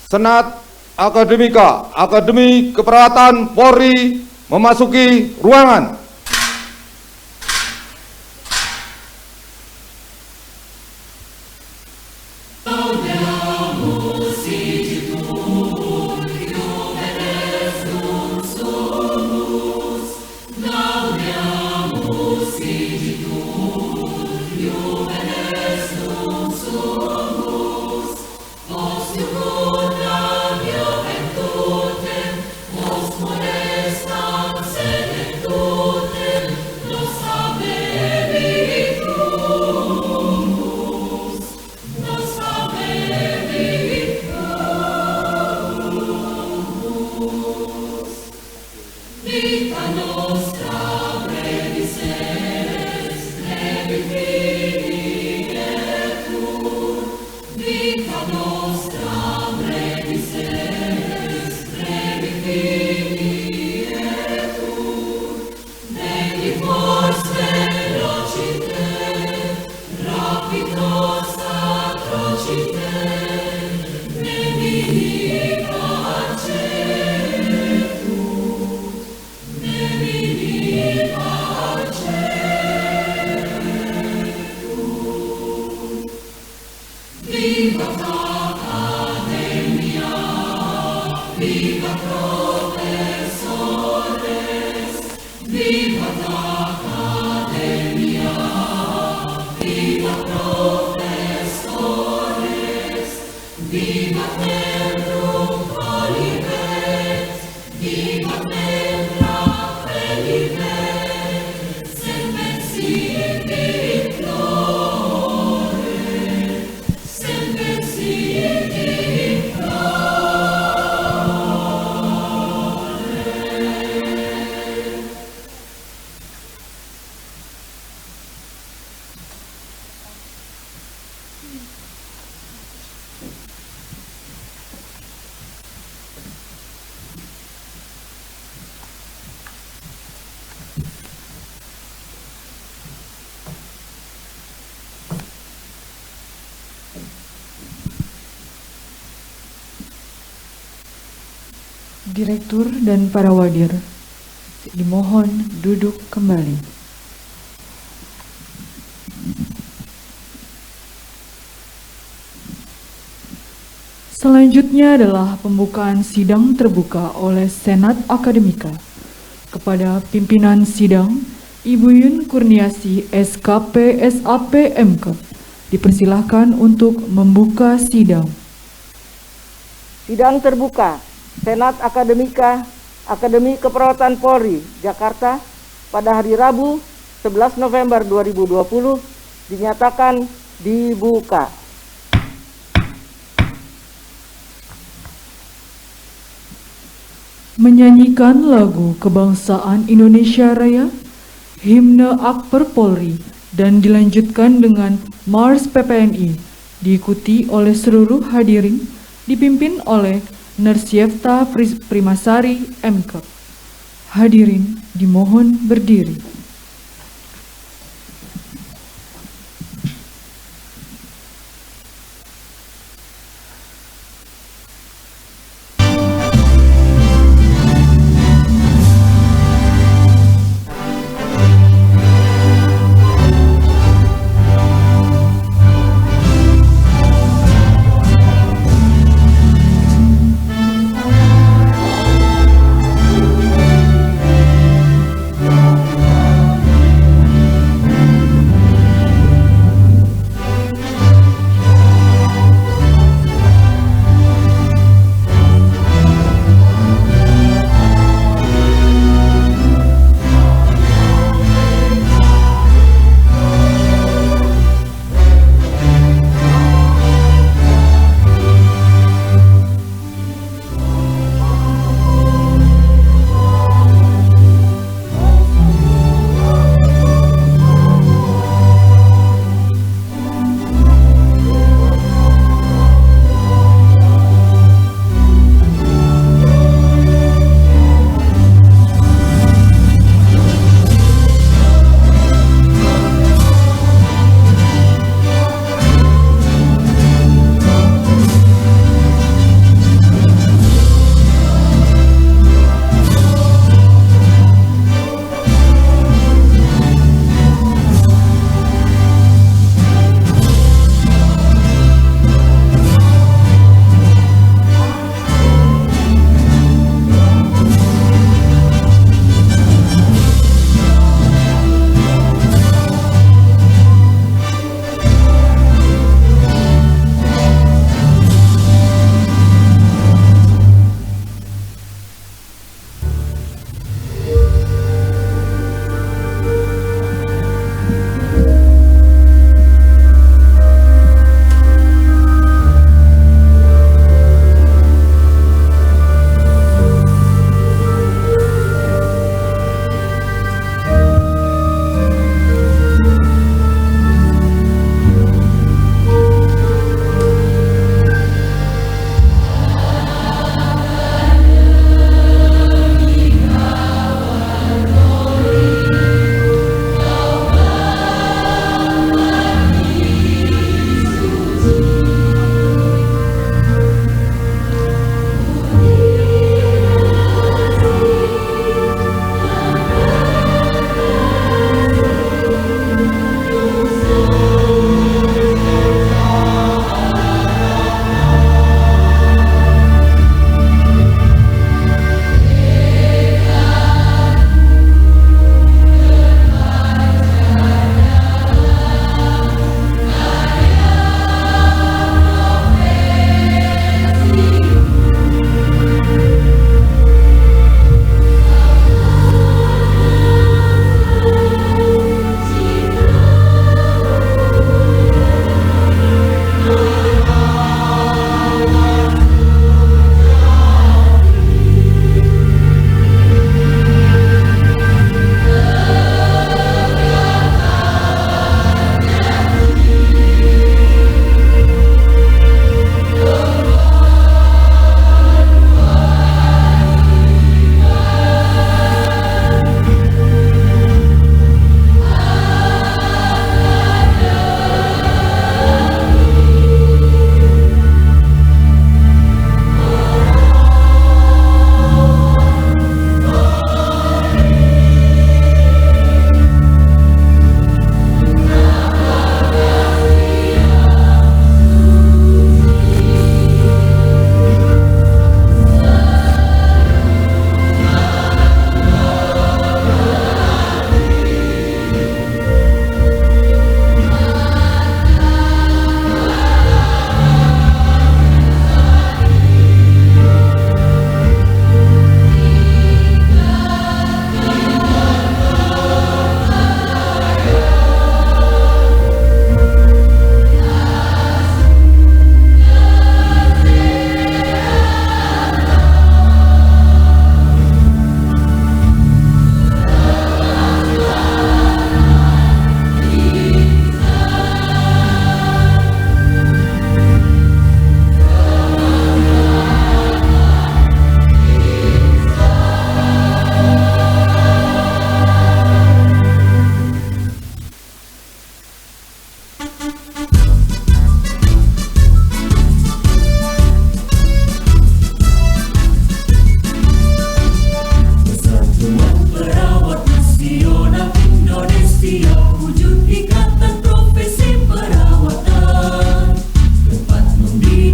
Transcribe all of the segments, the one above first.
Senat Akademika, Akademi Keperawatan Polri memasuki ruangan. Direktur dan para wadir, dimohon duduk kembali. Selanjutnya adalah pembukaan sidang terbuka oleh Senat Akademika. Kepada pimpinan sidang, Ibu Yun Kurniasi SKP SAP MK, dipersilahkan untuk membuka sidang. Sidang terbuka Senat Akademika, Akademi Keperawatan Polri, Jakarta, pada hari Rabu 11 November 2020 dinyatakan dibuka. Menyanyikan lagu kebangsaan Indonesia Raya, himne Akper Polri, dan dilanjutkan dengan Mars PPNI, diikuti oleh seluruh hadirin, dipimpin oleh Nersyefta Primasari MK. Hadirin dimohon berdiri.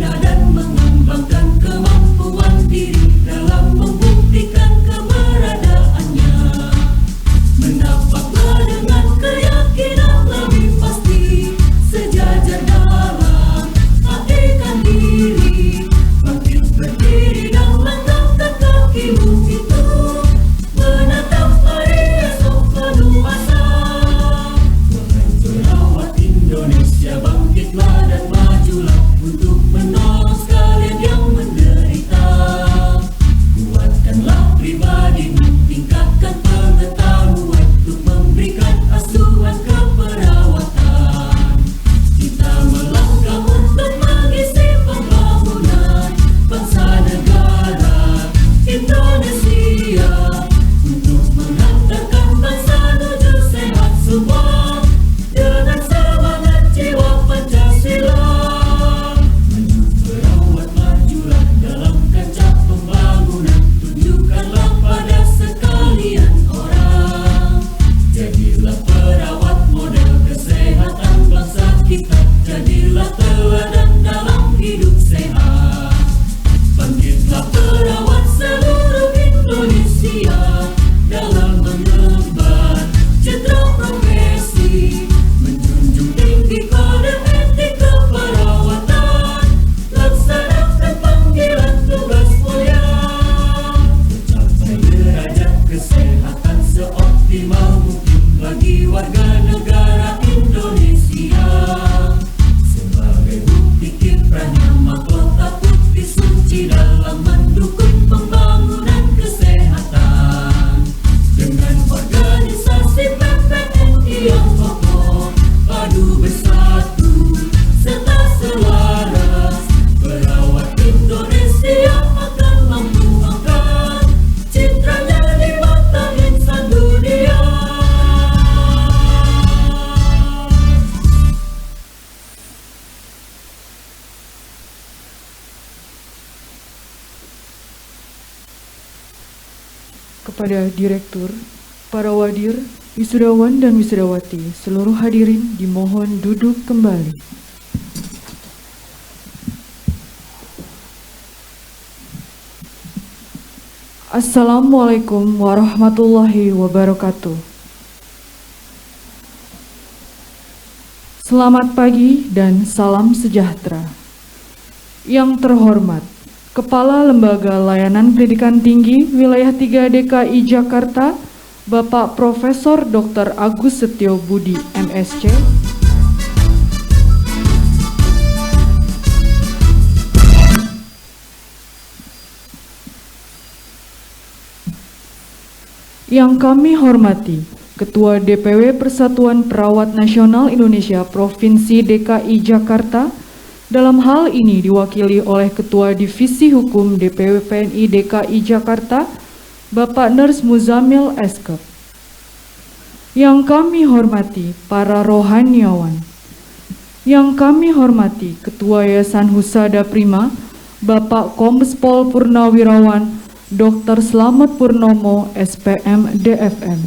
membina dan mengembangkan kemampuan diri dalam membuktikan keberadaannya. Mendapatlah dengan keyakinan lebih pasti, sejajar dalam hakikat diri, bangkit berdiri dan langkahkan kakimu itu, menatap hari esok penuh asa. Wahai perawat Indonesia, bangkitlah dan majulah untuk menolong sekalian yang menderita. Kuatkanlah pribadimu, tingkatkan pengetahuan untuk memberikan asuhan keperawatan. Kita melangkah untuk mengisi pembangunan bangsa negara Indonesia, untuk mengantarkan bangsa menuju sehat semua dengan semangat jiwa Pancasila. Maju perawat, majulah dalam kancah pembangunan, tunjukkanlah pada sekalian orang. Jadilah perawat model kesehatan bangsa kita, jadilah teladan dalam hidup sehat. Bangkitlah perawat seluruh Indonesia dalam mengemban citra profesi, menjunjung tinggi kode etik keperawatan, laksanakan panggilan tugas mulia, mencapai derajat kesehatan seoptimal mungkin bagi warga negara Indonesia. Sebagai bukti kiprahnya mahkota putih suci dalam mendukung pembangunan kesehatan, dengan organisasi PPNI yang kokoh, padu bersatu serta selaras, perawat Indonesia akan mampu angkat citranya di mata insan dunia. Kepada Direktur, para wadir, wisudawan dan wisudawati, seluruh hadirin dimohon duduk kembali. Assalamualaikum warahmatullahi wabarakatuh. Selamat pagi dan salam sejahtera. Yang terhormat, Kepala Lembaga Layanan Pendidikan Tinggi Wilayah 3 DKI Jakarta, Bapak Profesor Dr. Agus Setio Budi, MSc. Yang kami hormati, Ketua DPW Persatuan Perawat Nasional Indonesia Provinsi DKI Jakarta, dalam hal ini diwakili oleh Ketua Divisi Hukum DPW PNI DKI Jakarta, Bapak Nurs Muzamil Eskep. Yang kami hormati para rohaniawan. Yang kami hormati Ketua Yayasan Husada Prima, Bapak Kombes Pol Purnawirawan Dr. Slamet Purnomo, SPM DFM.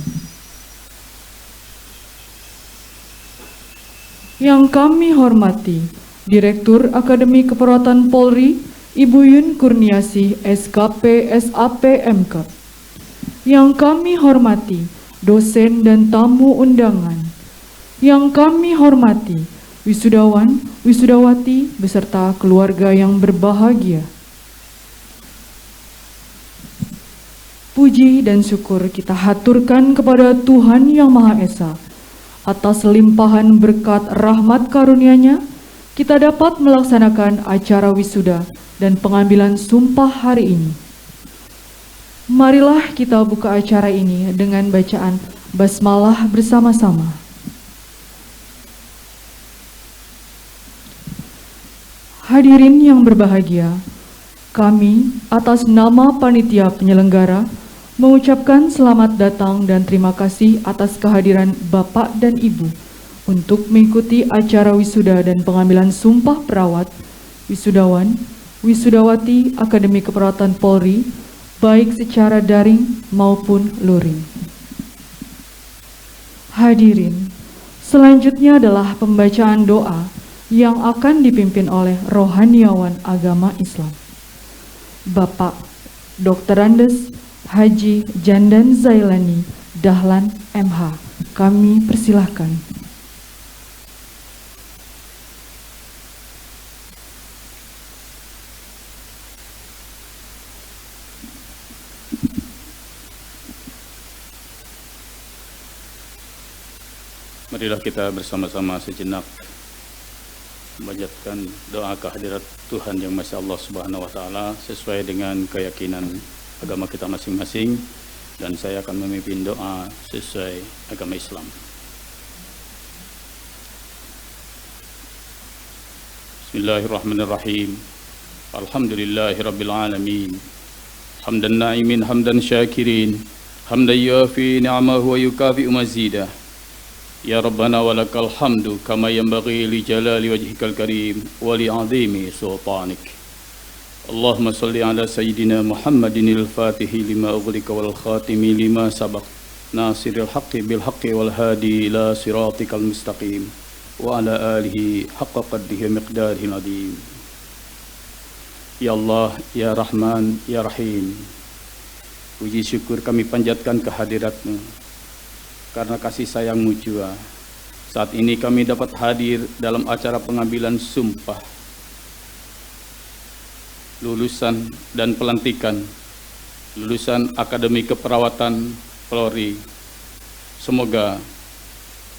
Yang kami hormati Direktur Akademi Keperawatan Polri, Ibu Yun Kurniasi, SKP SAP MK. Yang kami hormati dosen dan tamu undangan. Yang kami hormati wisudawan, wisudawati, beserta keluarga yang berbahagia. Puji dan syukur kita haturkan kepada Tuhan Yang Maha Esa atas limpahan berkat rahmat karunia-Nya. Kita dapat melaksanakan acara wisuda dan pengambilan sumpah hari ini. Marilah kita buka acara ini dengan bacaan basmalah bersama-sama. Hadirin yang berbahagia, kami atas nama panitia penyelenggara mengucapkan selamat datang dan terima kasih atas kehadiran Bapak dan Ibu untuk mengikuti acara wisuda dan pengambilan sumpah perawat, wisudawan, wisudawati Akademi Keperawatan Polri, baik secara daring maupun luring. Hadirin, selanjutnya adalah pembacaan doa yang akan dipimpin oleh rohaniawan agama Islam. Bapak Dr. Andes Haji Jandan Zailani Dahlan MH. Kami persilahkan. Marilah kita bersama-sama sejenak memanjatkan doa kehadirat Tuhan Yang Maha Allah Subhanahu wa taala sesuai dengan keyakinan agama kita masing-masing, dan saya akan memimpin doa sesuai agama Islam. Bismillahirrahmanirrahim. Alhamdulillahirabbil alamin. Hamdan na'imin hamdan syakirin. Hamdan yuafi ni'amahu wa yukafi'u mazidah. Ya Rabbana walakal hamdu kama yanbaghi li jalali wajhikal karim wa li 'azimi sultanik. Allahumma salli ala sayyidina Muhammadinil fatihi lima ughliqa wal khatimi lima sabaq nasiril haqqi bil haqqi wal hadi ila siratikal mustaqim wa ala alihi haqqa qadrihi miqdarihil azim. Ya Allah, ya Rahman, ya Rahim, puji syukur kami panjatkan kehadirat-Mu karena kasih sayang-Mu jua. Saat ini kami dapat hadir dalam acara pengambilan sumpah lulusan dan pelantikan lulusan Akademi Keperawatan Polri. Semoga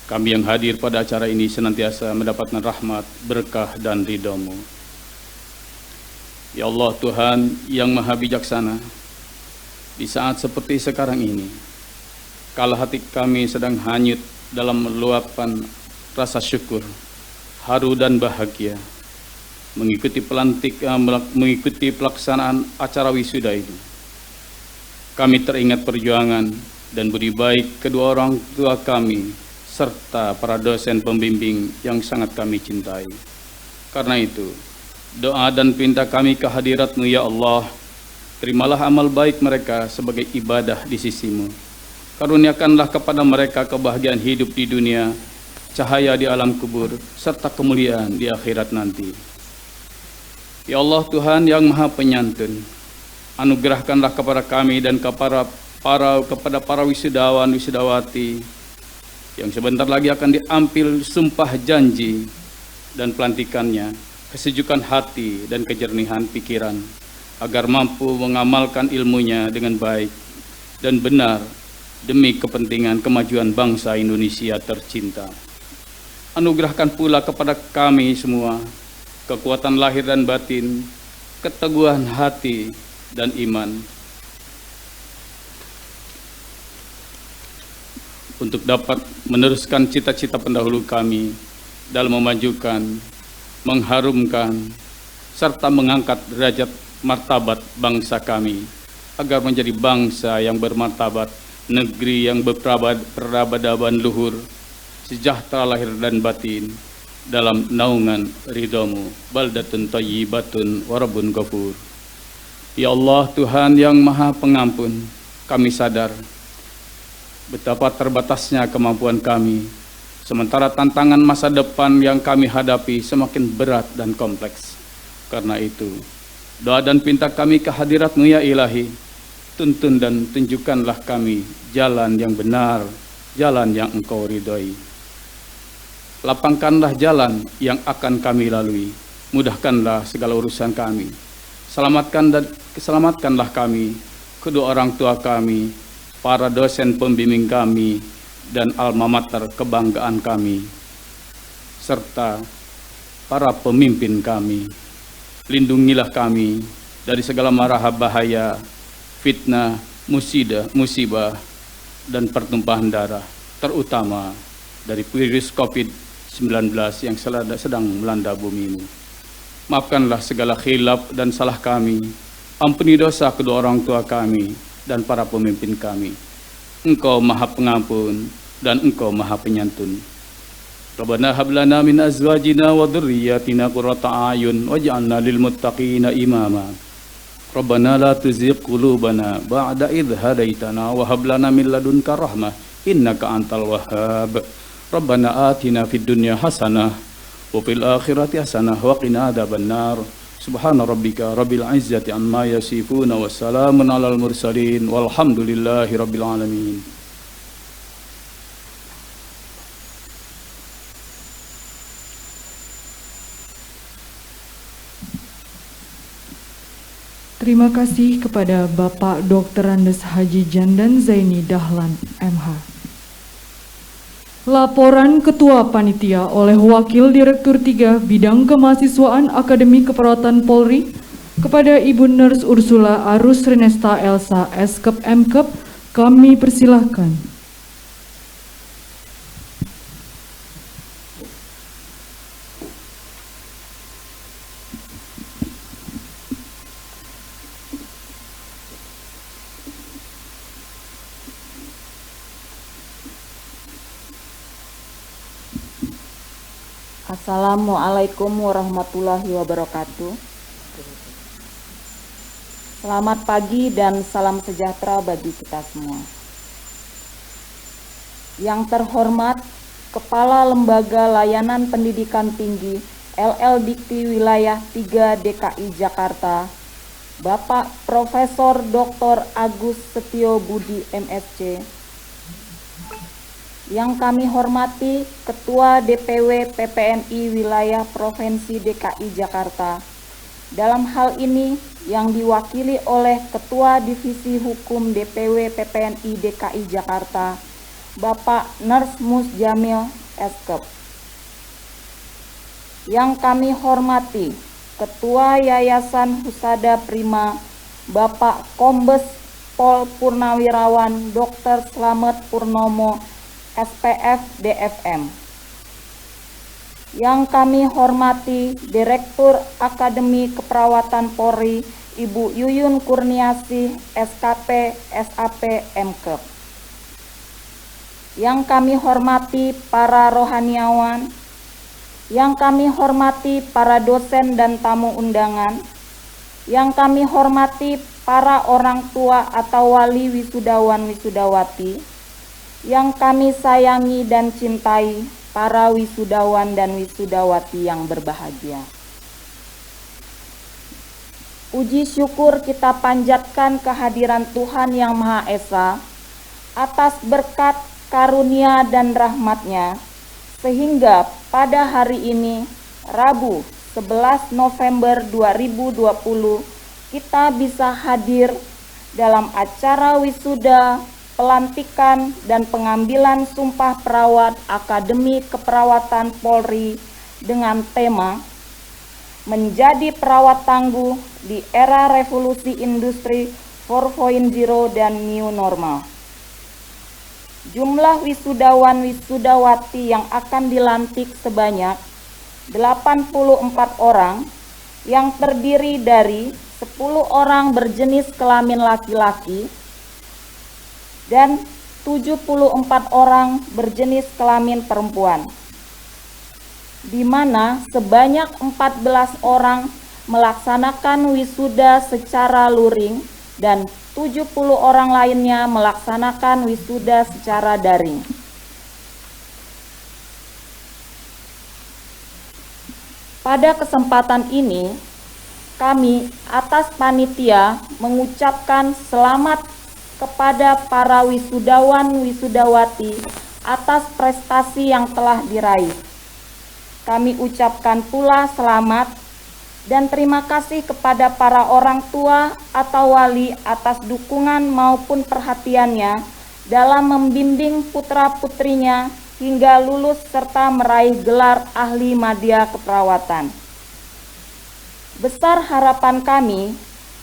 kami yang hadir pada acara ini senantiasa mendapatkan rahmat, berkah, dan ridha-Mu. Ya Allah, Tuhan yang Maha Bijaksana, di saat seperti sekarang ini, kala hati kami sedang hanyut dalam luapan rasa syukur, haru dan bahagia mengikuti pelaksanaan acara wisuda ini. Kami teringat perjuangan dan budi baik kedua orang tua kami serta para dosen pembimbing yang sangat kami cintai. Karena itu, doa dan pinta kami kehadirat-Mu ya Allah. Terimalah amal baik mereka sebagai ibadah di sisi-Mu. Karuniakanlah kepada mereka kebahagiaan hidup di dunia, cahaya di alam kubur, serta kemuliaan di akhirat nanti. Ya Allah, Tuhan yang Maha Penyantun, anugerahkanlah kepada kami dan kepada para wisudawan wisudawati yang sebentar lagi akan diambil sumpah janji dan pelantikannya, kesejukan hati dan kejernihan pikiran, agar mampu mengamalkan ilmunya dengan baik dan benar demi kepentingan kemajuan bangsa Indonesia tercinta. Anugerahkan pula kepada kami semua kekuatan lahir dan batin, keteguhan hati dan iman untuk dapat meneruskan cita-cita pendahulu kami dalam memajukan, mengharumkan, serta mengangkat derajat martabat bangsa kami agar menjadi bangsa yang bermartabat, negeri yang berperadaban luhur, sejahtera lahir dan batin, dalam naungan ridha-Mu. Baldatun thayyibatun wa rabbun ghafur. Ya Allah, Tuhan yang Maha Pengampun, kami sadar betapa terbatasnya kemampuan kami, sementara tantangan masa depan yang kami hadapi semakin berat dan kompleks. Karena itu, doa dan pinta kami kehadirat-Mu ya Ilahi. Tuntun dan tunjukkanlah kami jalan yang benar, jalan yang Engkau ridhoi. Lapangkanlah jalan yang akan kami lalui. Mudahkanlah segala urusan kami. Selamatkanlah kami, kedua orang tua kami, para dosen pembimbing kami, dan alma mater kebanggaan kami, serta para pemimpin kami. Lindungilah kami dari segala mara bahaya, fitnah, musibah, dan pertumpahan darah, terutama dari virus COVID-19 yang sedang melanda bumi ini. Maafkanlah segala khilaf dan salah kami, ampuni dosa kedua orang tua kami dan para pemimpin kami. Engkau Maha Pengampun dan Engkau Maha Penyantun. Rabbana hab lana min azwajina wa dhurriyyatina qurrata a'yun waj'alna lil muttaqina imama. Rabbana la tuzigh qulubana ba'da idh hadaitana wa hab lana min ladunka rahmah innaka antal wahhab. Rabbana atina fid dunya hasanah wa fil akhirati hasanah wa qina adzabannar. Subhana rabbika rabbil izzati amma yasifun wa salamun alal mursalin walhamdulillahi rabbil alamin. Terima kasih kepada Bapak Dr. Andes Haji Jandan Zaini Dahlan, MH. Laporan Ketua Panitia oleh Wakil Direktur 3 Bidang Kemahasiswaan Akademi Keperawatan Polri kepada Ibu Nurse Ursula Arus Renesta Elsa, Eskep Mkep, kami persilahkan. Assalamualaikum warahmatullahi wabarakatuh. Selamat pagi dan salam sejahtera bagi kita semua. Yang terhormat Kepala Lembaga Layanan Pendidikan Tinggi LL Dikti Wilayah 3 DKI Jakarta, Bapak Profesor Dr. Agus Setio Budi MSc. Yang kami hormati Ketua DPW PPNI Wilayah Provinsi DKI Jakarta, dalam hal ini yang diwakili oleh Ketua Divisi Hukum DPW PPNI DKI Jakarta, Bapak Nurse Musjamil Eskep. Yang kami hormati Ketua Yayasan Husada Prima, Bapak Kombes Pol Purnawirawan Dr. Slamet Purnomo SPF DFM. Yang kami hormati Direktur Akademi Keperawatan Polri Ibu Yuyun Kurniasih SKP SAP Mkep. Yang kami hormati para rohaniawan, yang kami hormati para dosen dan tamu undangan, yang kami hormati para orang tua atau wali wisudawan wisudawati, yang kami sayangi dan cintai para wisudawan dan wisudawati yang berbahagia. Puji syukur kita panjatkan kehadiran Tuhan Yang Maha Esa atas berkat karunia dan rahmat-Nya, sehingga pada hari ini, Rabu 11 November 2020, kita bisa hadir dalam acara wisuda, pelantikan dan pengambilan sumpah perawat Akademi Keperawatan Polri dengan tema Menjadi Perawat Tangguh di Era Revolusi Industri 4.0 dan New Normal. Jumlah wisudawan wisudawati yang akan dilantik sebanyak 84 orang yang terdiri dari 10 orang berjenis kelamin laki-laki dan 74 orang berjenis kelamin perempuan, di mana sebanyak 14 orang melaksanakan wisuda secara luring dan 70 orang lainnya melaksanakan wisuda secara daring. Pada kesempatan ini, kami atas panitia mengucapkan selamat kepada para wisudawan wisudawati atas prestasi yang telah diraih. Kami ucapkan pula selamat dan terima kasih kepada para orang tua atau wali atas dukungan maupun perhatiannya dalam membimbing putra-putrinya hingga lulus serta meraih gelar ahli madya keperawatan. Besar harapan kami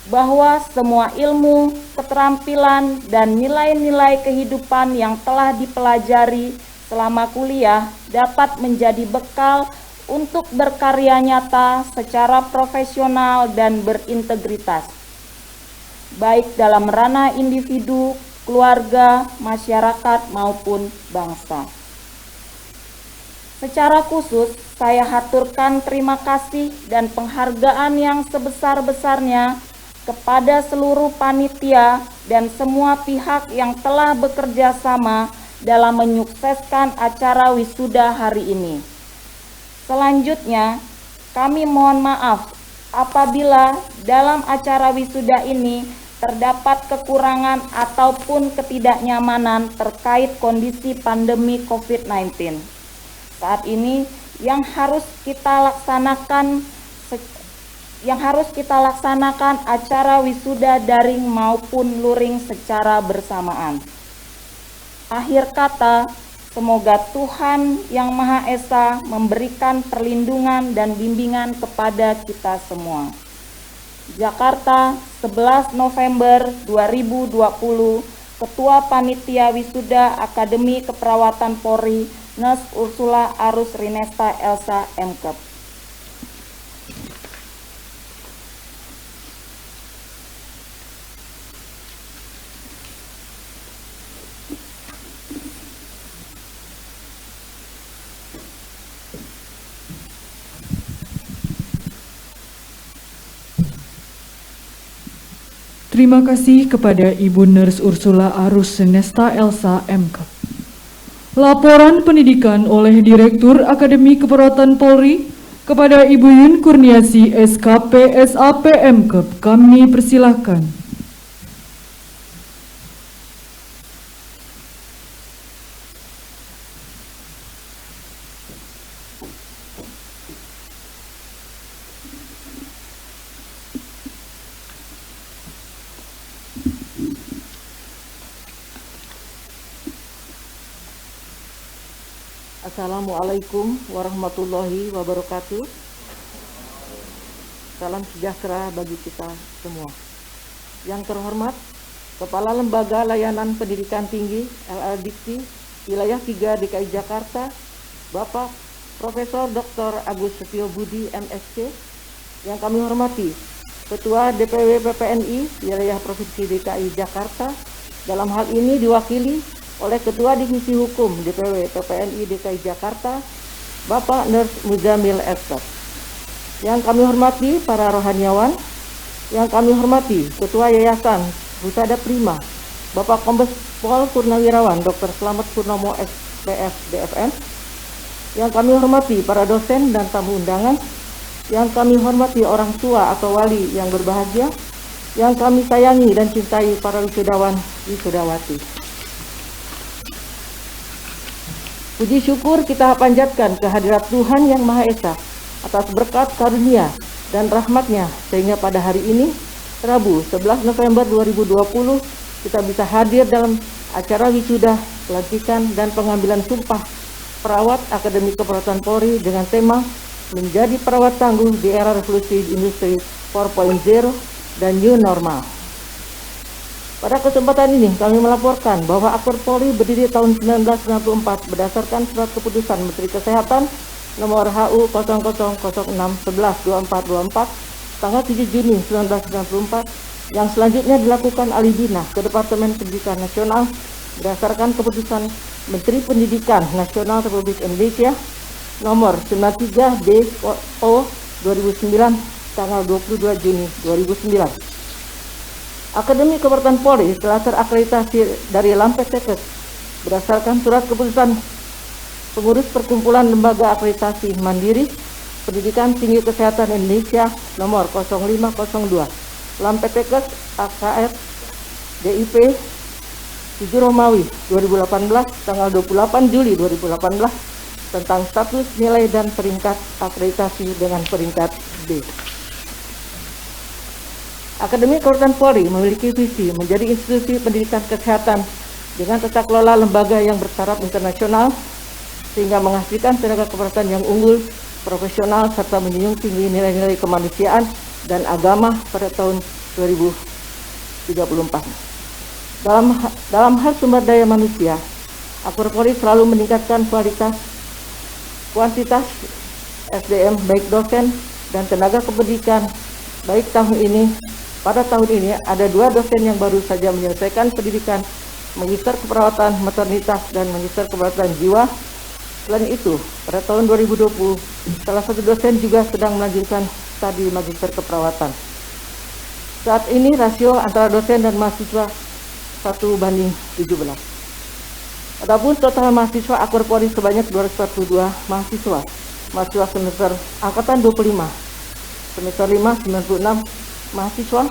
bahwa semua ilmu, keterampilan, dan nilai-nilai kehidupan yang telah dipelajari selama kuliah dapat menjadi bekal untuk berkarya nyata secara profesional dan berintegritas, baik dalam ranah individu, keluarga, masyarakat, maupun bangsa. Secara khusus, saya haturkan terima kasih dan penghargaan yang sebesar-besarnya kepada seluruh panitia dan semua pihak yang telah bekerja sama dalam menyukseskan acara wisuda hari ini. Selanjutnya, kami mohon maaf apabila dalam acara wisuda ini terdapat kekurangan ataupun ketidaknyamanan terkait kondisi pandemi COVID-19. Saat ini yang harus kita laksanakan acara wisuda daring maupun luring secara bersamaan. Akhir kata, semoga Tuhan Yang Maha Esa memberikan perlindungan dan bimbingan kepada kita semua. Jakarta, 11 November 2020, Ketua Panitia Wisuda Akademi Keperawatan Polri, Nurse Ursula Arus Rinesta Elsa MKep. Terima kasih kepada Ibu Nurse Ursula Arus Rinesta Elsa MKep. Laporan pendidikan oleh Direktur Akademi Keperawatan Polri kepada Ibu Yun Kurniasi SKP SAP MKep kami persilahkan. Assalamualaikum warahmatullahi wabarakatuh. Salam sejahtera bagi kita semua. Yang terhormat, Kepala Lembaga Layanan Pendidikan Tinggi LLDIKTI Wilayah 3 DKI Jakarta, Bapak Profesor Dr. Agus Setio Budi MSc. Yang kami hormati, Ketua DPW PPNI Wilayah Provinsi DKI Jakarta, dalam hal ini diwakili oleh Ketua Divisi Hukum DPW PPNI DKI Jakarta, Bapak Nurse Muzamil Esther. Yang kami hormati para rohaniawan, yang kami hormati Ketua Yayasan Husada Prima, Bapak Kombes Pol Purnawirawan Dr. Slamet Purnomo SPF DFN. Yang kami hormati para dosen dan tamu undangan, yang kami hormati orang tua atau wali yang berbahagia, yang kami sayangi dan cintai para wisudawan wisudawati. Puji syukur kita panjatkan kehadirat Tuhan Yang Maha Esa atas berkat karunia dan rahmat-Nya sehingga pada hari ini, Rabu 11 November 2020, kita bisa hadir dalam acara wisuda, pelantikan, dan pengambilan sumpah perawat Akademi Keperawatan Polri dengan tema Menjadi Perawat Tangguh di Era Revolusi Industri 4.0 dan New Normal. Pada kesempatan ini kami melaporkan bahwa Akper Polri berdiri tahun 1994 berdasarkan surat keputusan Menteri Kesehatan nomor HU 0006/11/2424 tanggal 7 Juni 1994 yang selanjutnya dilakukan alih bina ke Departemen Pendidikan Nasional berdasarkan keputusan Menteri Pendidikan Nasional Republik Indonesia nomor 93/DO 2009 tanggal 22 Juni 2009. Akademi Keperawatan Polri telah terakreditasi dari Lampetekes berdasarkan surat keputusan Pengurus Perkumpulan Lembaga Akreditasi Mandiri Pendidikan Tinggi Kesehatan Indonesia nomor 0502 Lampetekes AKF DIP 7 Romawi 2018 tanggal 28 Juli 2018 tentang status nilai dan peringkat akreditasi dengan peringkat B. Akademi Keperawatan Polri memiliki visi menjadi institusi pendidikan kesehatan dengan tata kelola lembaga yang bertaraf internasional sehingga menghasilkan tenaga keperawatan yang unggul, profesional, serta menjunjung tinggi nilai-nilai kemanusiaan dan agama pada tahun 2034. Dalam hal sumber daya manusia, Akper Polri selalu meningkatkan kuantitas SDM baik dosen dan tenaga kependidikan. Baik pada tahun ini ada 2 dosen yang baru saja menyelesaikan pendidikan magister keperawatan maternitas dan magister keperawatan jiwa. Selain itu, pada tahun 2020, salah satu dosen juga sedang melanjutkan studi magister keperawatan. Saat ini rasio antara dosen dan mahasiswa 1:17. Adapun total mahasiswa Akper Polri sebanyak 242 mahasiswa mahasiswa semester angkatan 25, semester 5 96 mahasiswa,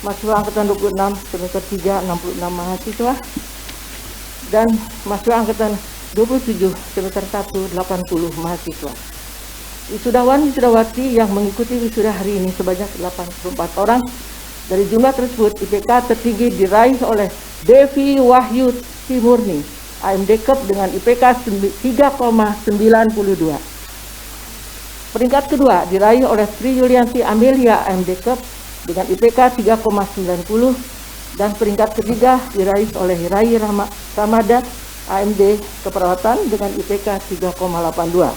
mahasiswa angkatan 26, semester 3 66 mahasiswa, dan mahasiswa angkatan 27, semester 1 80 mahasiswa. Wisudawan wisudawati yang mengikuti wisuda hari ini sebanyak 84 orang. Dari jumlah tersebut, IPK tertinggi diraih oleh Devi Wahyu Timurni, AMD Cup dengan IPK 3,92. Peringkat kedua diraih oleh Sri Yulianti Amelia, AMD Cup dengan IPK 3,90, dan peringkat ketiga diraih oleh Rai Ramadan, AMD Keperawatan dengan IPK 3,82.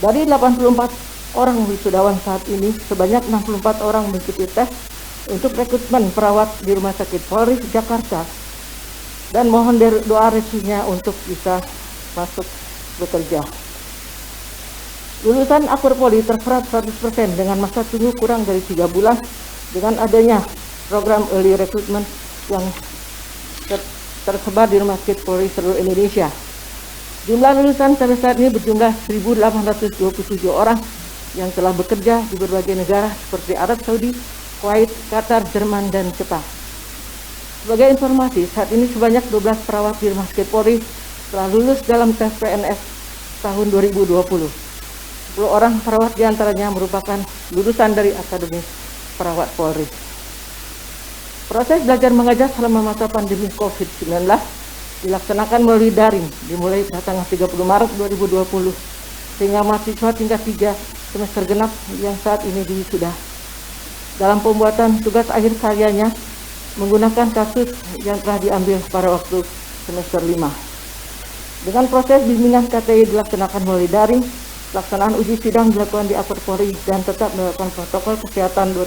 Dari 84 orang wisudawan saat ini, sebanyak 64 orang mengikuti tes untuk rekrutmen perawat di Rumah Sakit Polri Jakarta, dan mohon doa restunya untuk bisa masuk bekerja. Lulusan Akper Polri terserap 100% dengan masa tunggu kurang dari 3 bulan dengan adanya program early recruitment yang tersebar di Rumah Sakit Polri seluruh Indonesia. Jumlah lulusan sampai saat ini berjumlah 1.827 orang yang telah bekerja di berbagai negara seperti Arab Saudi, Kuwait, Qatar, Jerman, dan Jepang. Sebagai informasi, saat ini sebanyak 12 perawat di Rumah Sakit Polri telah lulus dalam tes PNS tahun 2020. 10 orang perawat diantaranya merupakan lulusan dari Akademi Perawat Polri. Proses belajar mengajar selama masa pandemi COVID-19 dilaksanakan melalui daring dimulai pada tanggal 30 Maret 2020 sehingga mahasiswa tingkat 3 semester genap yang saat ini diwisuda dalam pembuatan tugas akhir karyanya menggunakan kasus yang telah diambil pada waktu semester 5. Dengan proses bimbingan KTI dilaksanakan melalui daring, pelaksanaan uji sidang dilakukan di Akper Polri dan tetap melakukan protokol kesehatan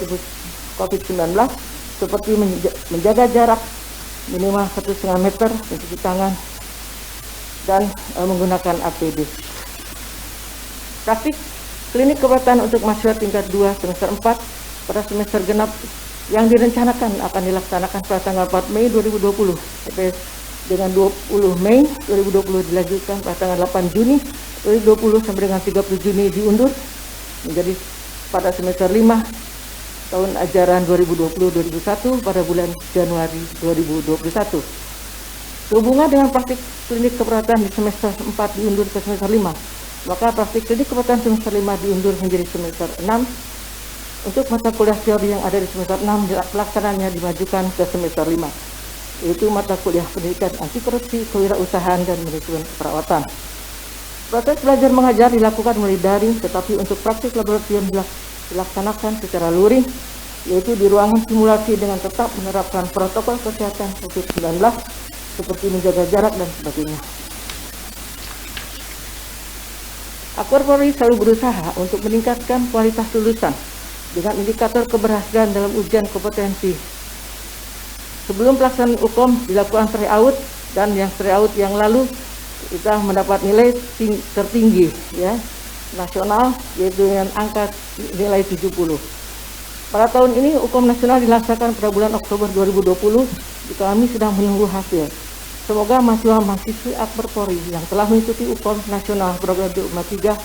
COVID-19 seperti menjaga jarak minimal 1,5 meter, mencuci tangan, dan menggunakan APD. Praktik klinik keperawatan untuk mahasiswa tingkat 2 semester 4 pada semester genap yang direncanakan akan dilaksanakan pada tanggal 4 Mei 2020 sampai dengan 20 Mei 2020 dilanjutkan pada tanggal 8 Juni 2020 sampai dengan 30 Juni diundur menjadi pada semester 5 tahun ajaran 2020-2021 pada bulan Januari 2021. Sehubungan dengan praktik klinik keperawatan di semester 4 diundur ke semester 5, maka praktik klinik keperawatan semester 5 diundur menjadi semester 6. Untuk mata kuliah teori yang ada di semester 6, pelaksananya dimajukan ke semester 5, yaitu mata kuliah pendidikan anti korupsi, kewirausahaan, dan manajemen keperawatan. Proses belajar mengajar dilakukan melalui daring, tetapi untuk praktik laboratorium dilaksanakan secara luring, yaitu di ruangan simulasi dengan tetap menerapkan protokol kesehatan COVID-19 seperti menjaga jarak dan sebagainya. Akper Polri selalu berusaha untuk meningkatkan kualitas lulusan dengan indikator keberhasilan dalam ujian kompetensi. Sebelum pelaksanaan UKOM dilakukan tryout, dan yang tryout yang lalu kita mendapat nilai tertinggi ya nasional, yaitu dengan angka nilai 70. Pada tahun ini UKOM nasional dilaksanakan pada bulan Oktober 2020. Kami sedang menunggu hasil. Semoga mahasiswa-mahasiswi Akper Polri yang telah mengikuti UKOM nasional program D-UMA 3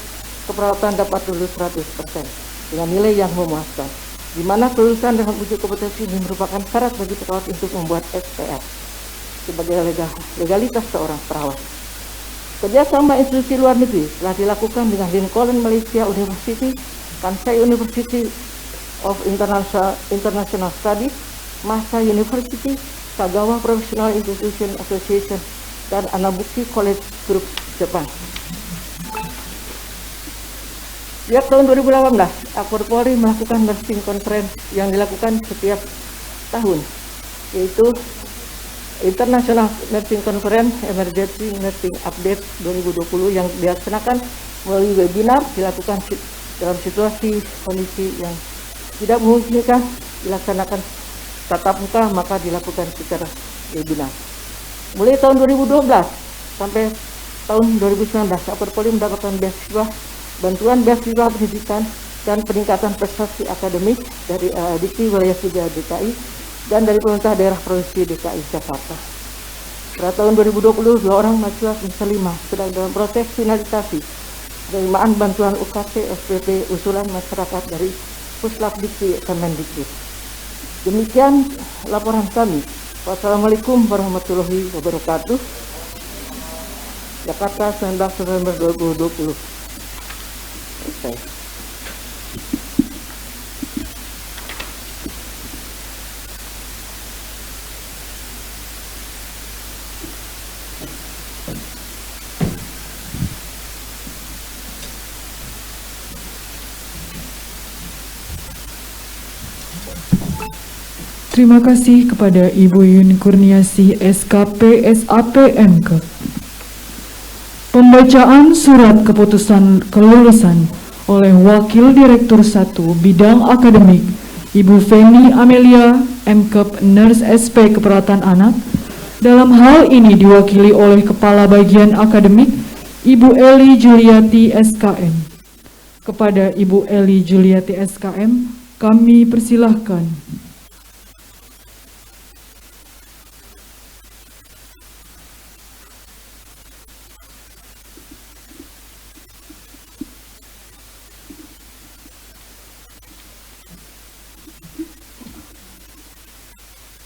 keperawatan dapat lulus 100% dengan nilai yang memuaskan, di mana kelulusan dalam uji kompetensi ini merupakan syarat bagi perawat untuk membuat SPF sebagai legalitas seorang perawat. Kerjasama institusi luar negeri telah dilakukan dengan Lincoln Malaysia University, Kansai University of International Studies, Masa University, Kagawa Professional Institution Association, dan Anabuki College Group Jepang. Sejak tahun 2018, Akper Polri melakukan nursing conference yang dilakukan setiap tahun, yaitu International Nursing Conference Emergency Nursing Update 2020 yang dilaksanakan melalui webinar, dilakukan dalam situasi kondisi yang tidak memungkinkan dilaksanakan tatap muka, maka dilakukan secara webinar. Mulai tahun 2012 sampai tahun 2019, Akper Polri mendapatkan bantuan beasiswa pendidikan dan peningkatan prestasi akademik dari Dikti Wilayah 3 DKI dan dari pemerintah daerah provinsi DKI Jakarta. Pada tahun 2020, 2 orang mahasiswa semester 5 sedang dalam proses finalisasi penerimaan bantuan UKT SPP usulan masyarakat dari Puslap Dikti Kemendikbud. Demikian laporan kami. Wassalamualaikum warahmatullahi wabarakatuh. Jakarta 19 November 2020. Selesai. Terima kasih kepada Ibu Yun Kurniasi SKP SAP MK. Pembacaan surat keputusan kelulusan oleh Wakil Direktur 1 Bidang Akademik Ibu Feni Amelia MKep Nurse SP Keperawatan Anak. Dalam hal ini diwakili oleh Kepala Bagian Akademik Ibu Eli Juliati SKM. Kepada Ibu Eli Juliati SKM kami persilahkan.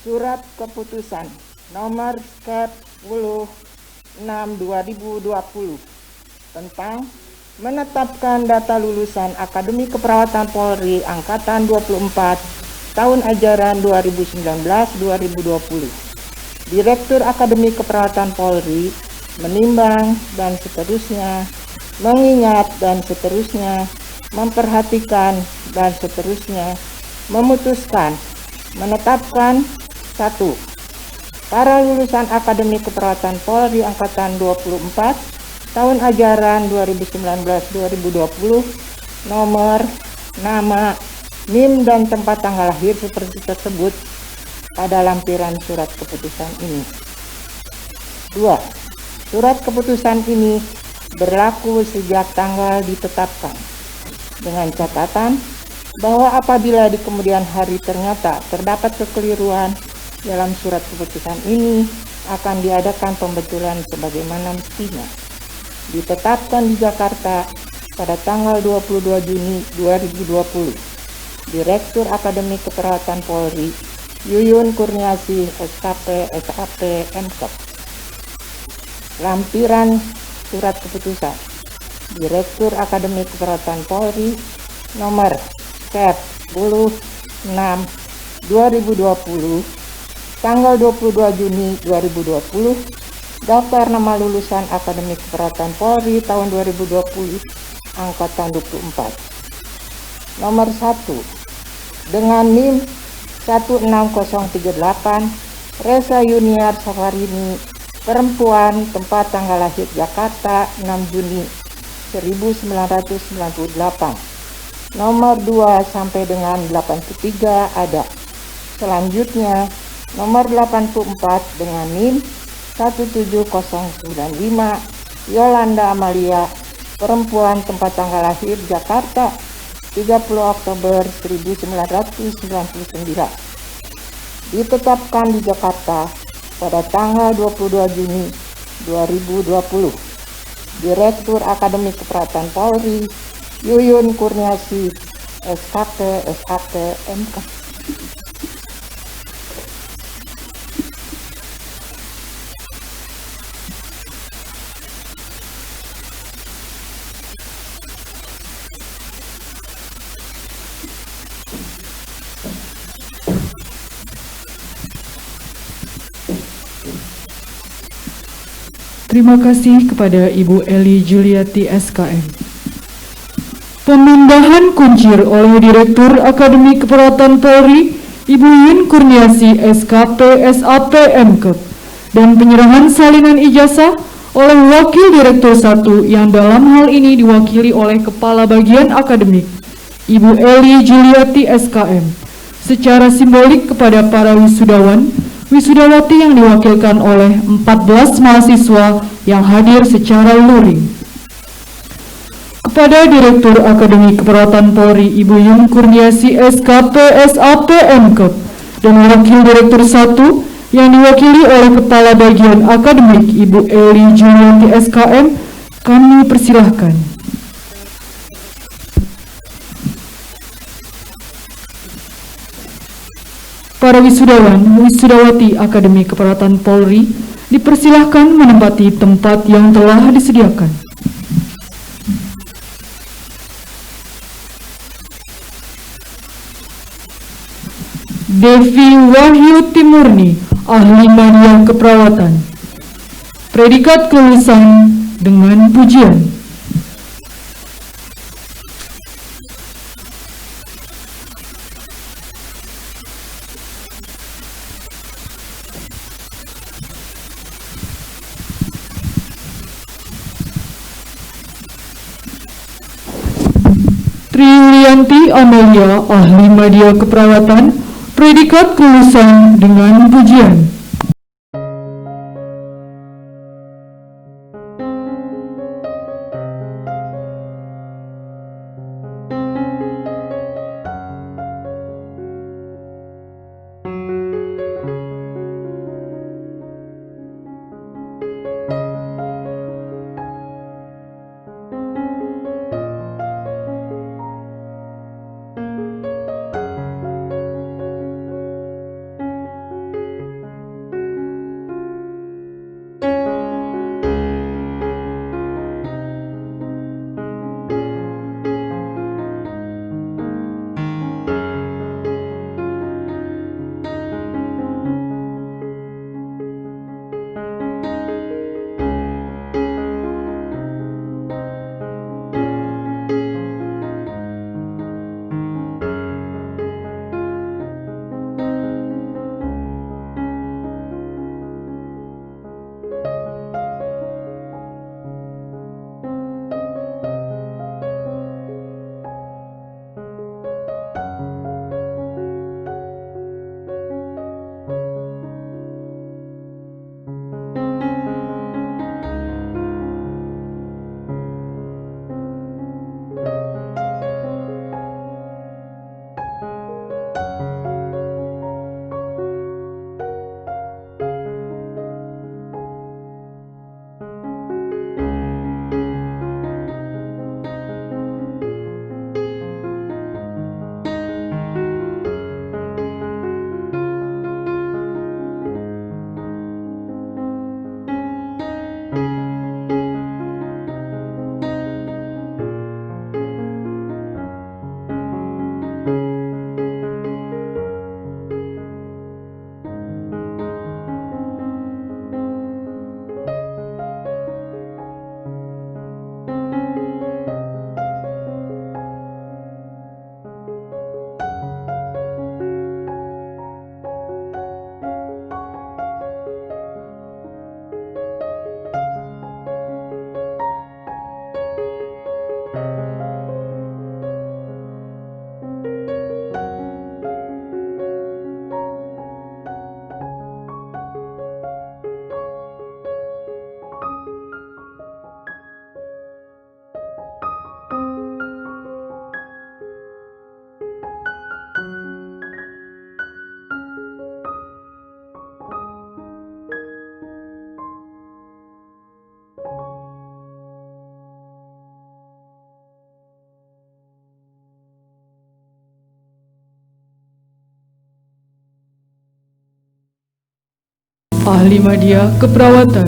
Surat Keputusan Nomor 10/6/2020 tentang menetapkan data lulusan Akademi Keperawatan Polri Angkatan 24 tahun ajaran 2019-2020. Direktur Akademi Keperawatan Polri menimbang dan seterusnya, mengingat dan seterusnya, memperhatikan dan seterusnya, memutuskan, menetapkan 1. Para lulusan Akademi Keperawatan Polri Angkatan 24 tahun ajaran 2019-2020 nomor, nama, NIM dan tempat tanggal lahir seperti tersebut pada lampiran surat keputusan ini. 2. Surat keputusan ini berlaku sejak tanggal ditetapkan, dengan catatan bahwa apabila di kemudian hari ternyata terdapat kekeliruan dalam surat keputusan ini, akan diadakan pembetulan sebagaimana mestinya. Ditetapkan di Jakarta pada tanggal 22 Juni 2020. Direktur Akademi Keperawatan Polri Yuyun Kurniasi SKP SAP MKep. Lampiran surat keputusan Direktur Akademi Keperawatan Polri nomor 10/6/2020 tanggal 22 Juni 2020, daftar nama lulusan Akademi Keperawatan Polri tahun 2020 angkatan 24. Nomor 1 dengan NIM 16038 Reza Yuniar Safarini, perempuan, tempat tanggal lahir Jakarta 6 Juni 1998. Nomor 2 sampai dengan 83 ada. Selanjutnya nomor 84 dengan NIM 17095 Yolanda Amalia, perempuan, tempat tanggal lahir Jakarta 30 Oktober 1999. Ditetapkan di Jakarta pada tanggal 22 Juni 2020. Direktur Akademi Keperawatan Polri Yuyun Kurniasi SKP SAP MK. Terima kasih kepada Ibu Eli Juliati SKM. Pemindahan kuncir oleh Direktur Akademi Keperawatan Polri Ibu Yun Kurniasi SKP SAP MKep dan penyerahan salinan ijazah oleh Wakil Direktur 1 yang dalam hal ini diwakili oleh Kepala Bagian Akademik Ibu Eli Juliati SKM secara simbolik kepada para wisudawan wisudawati yang diwakilkan oleh 14 mahasiswa yang hadir secara luring. Kepada Direktur Akademi Keperawatan Polri Ibu Yun Kurniasi SKP SAP MKep dan Wakil Direktur 1 yang diwakili oleh Kepala Bagian Akademik Ibu Eli Juliati SKM, kami persilahkan. para wisudawan wisudawati Akademi Keperawatan Polri dipersilahkan menempati tempat yang telah disediakan. Devi Wahyu Timurni, ahli media keperawatan. Predikat kelulusan dengan pujian. Triyulianti Amalia, ahli media keperawatan, predikat kelulusan dengan pujian. Ahli media keperawatan.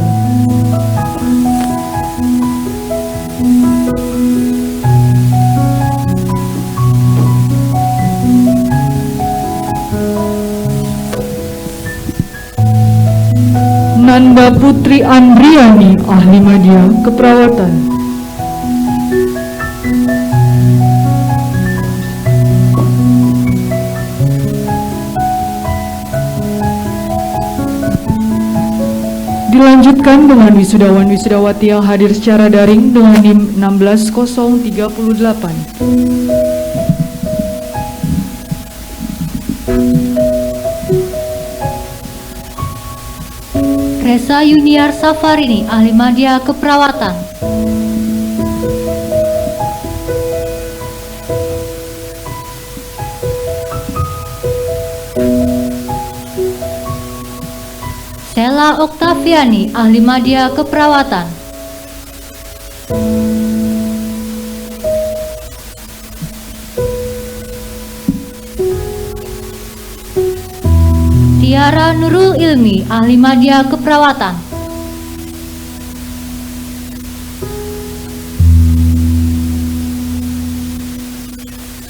Nanda Putri Andriani, ahli media keperawatan. Dilanjutkan dengan wisudawan-wisudawati yang hadir secara daring dengan NIM 16038. Reza Yuniar Safarini, ahli media keperawatan. Sela Oktaviani, ahli media keperawatan. Tiara Nurul Ilmi, ahli media keperawatan.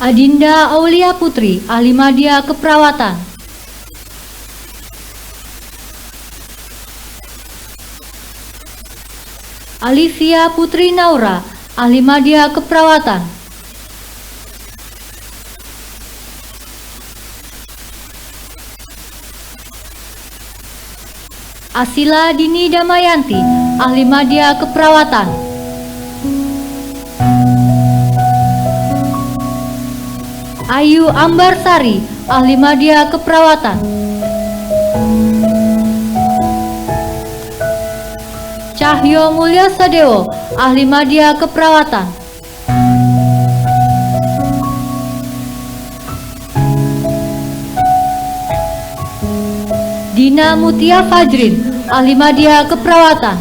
Adinda Aulia Putri, ahli media keperawatan. Alivia Putri Naura, ahli media keperawatan. Asila Dini Damayanti, ahli media keperawatan. Ayu Ambarsari, ahli media keperawatan. Cahyo Mulya Sadewo, ahli media keperawatan. Dina Mutia Fajrin, ahli media keperawatan.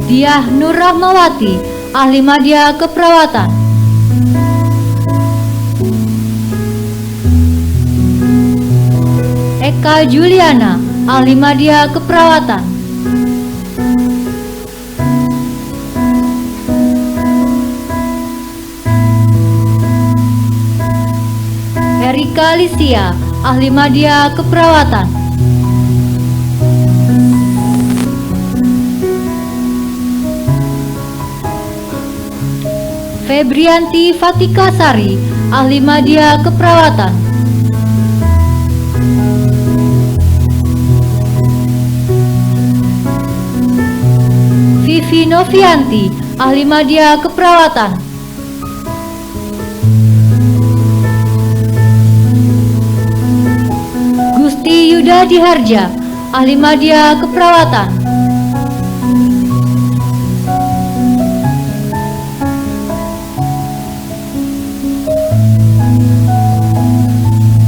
Diah Nur Rahmawati, ahli media keperawatan. Eka Juliana, ahli media keperawatan. Erika Lisia, ahli media keperawatan. Febrianti Fatika Sari, ahli media keperawatan. Vivi Novianti, ahli media keperawatan. Gusti Yuda Diharja, ahli media keperawatan.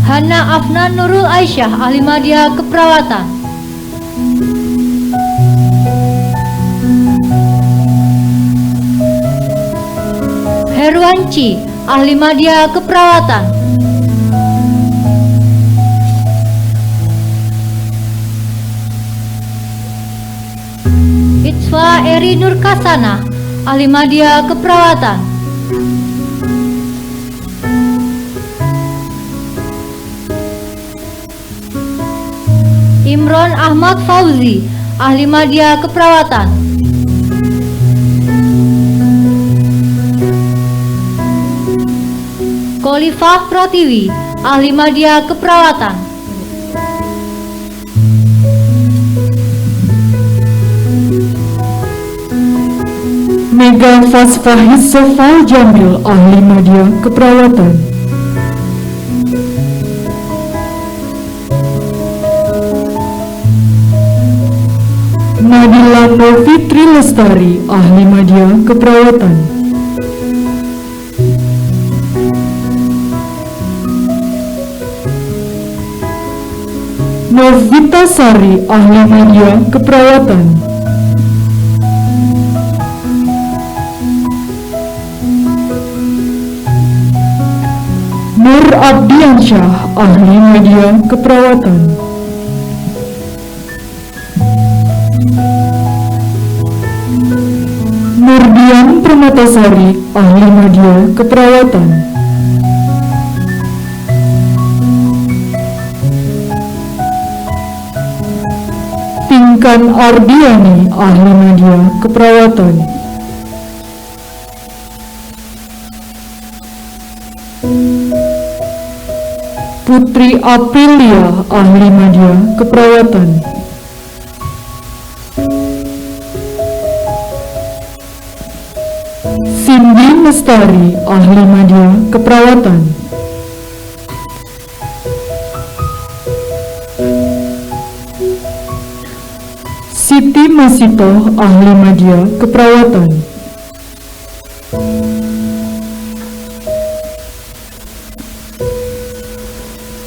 Hana Afnan Nurul Aisyah, ahli media keperawatan. Herwanci, ahli media keperawatan. Itzwa Eri Nurkasana, ahli media keperawatan. Imron Ahmad Fauzi, ahli media keperawatan. Kolifah Pratiwi, ahli media keperawatan. Mega Fasfahis Sofal Jamil, ahli media keperawatan. Nabila Novitri Lestari, ahli media keperawatan. Novita Sari, ahli media keperawatan. Nur Abdiansyah, ahli media keperawatan. Nurdian Permatasari, ahli media keperawatan. Pinkan Ardiani, ahli media keperawatan. Putri Aprilia, ahli media keperawatan. Cindy Lestari, ahli media keperawatan. Siti Masito, ahli media keperawatan.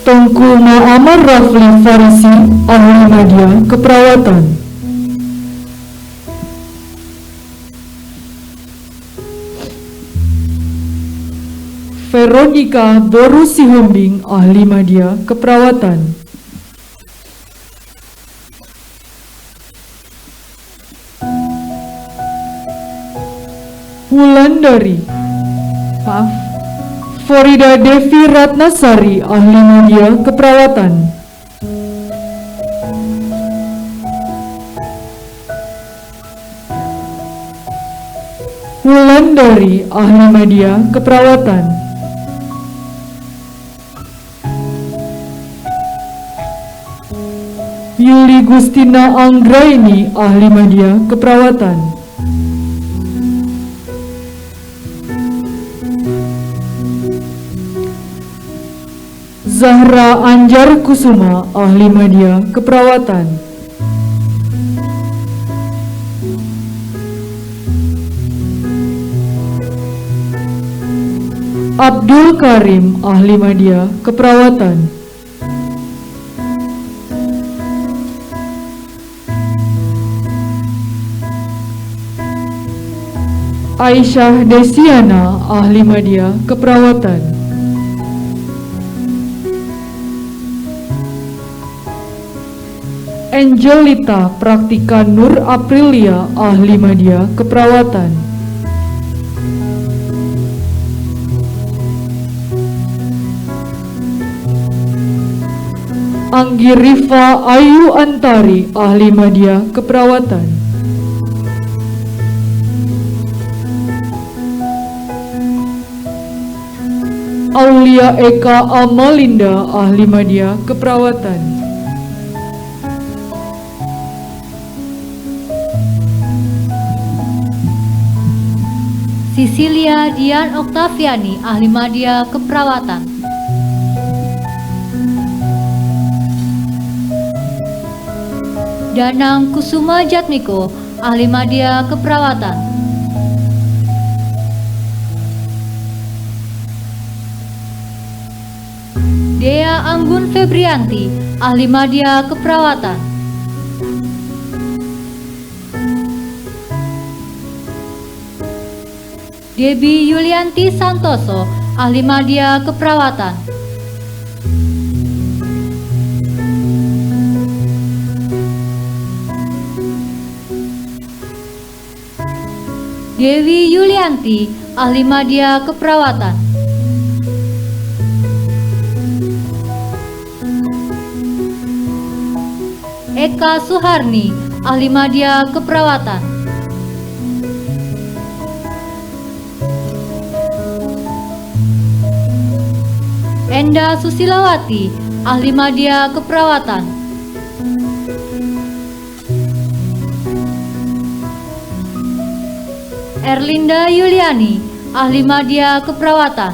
Tengku Muhammad Rafli Farisi, ahli media keperawatan. Veronica Boru Sihombing, ahli media keperawatan. Farida Devi Ratnasari, ahli media keperawatan. Wulandari, ahli media keperawatan. Yuli Gustina Anggraini, ahli media keperawatan. Zahra Anjar Kusuma, ahli media keperawatan. Abdul Karim, ahli media keperawatan. Aisyah Desiana, ahli media keperawatan. Angelita Praktika Nur Aprilia, ahli media keperawatan. Anggi Rifa Ayu Antari, ahli media keperawatan. Aulia Eka Amalinda, ahli media keperawatan. Sisilia Dian Oktaviani, ahli media keperawatan. Danang Kusuma Jatmiko, ahli media keperawatan. Dea Anggun Febrianti, ahli media keperawatan. Debbie Yulianti Santoso, ahli media keperawatan. Dewi Yulianti, ahli media keperawatan. Eka Suharni, ahli media keperawatan. Enda Susilawati, ahli media keperawatan. Erlinda Yuliani, ahli media keperawatan.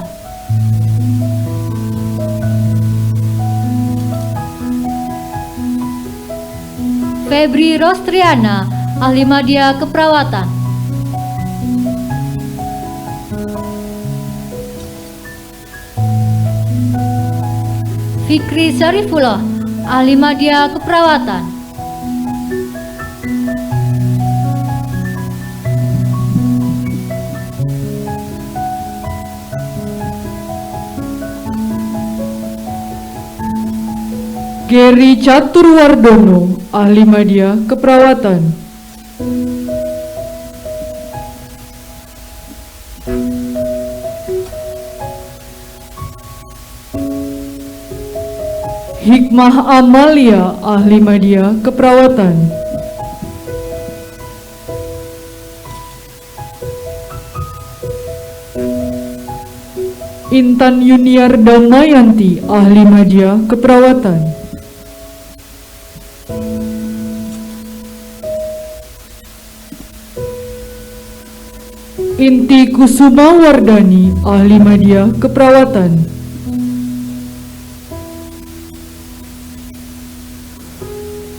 Febri Rostriana, ahli media keperawatan. Fikri Syarifullah, ahli media keperawatan. Geri Caturwardono, ahli media keperawatan. Hikmah Amalia, ahli media keperawatan. Intan Yuniar Damayanti, ahli media keperawatan. Inti Kusuma Wardani, ahli media keperawatan.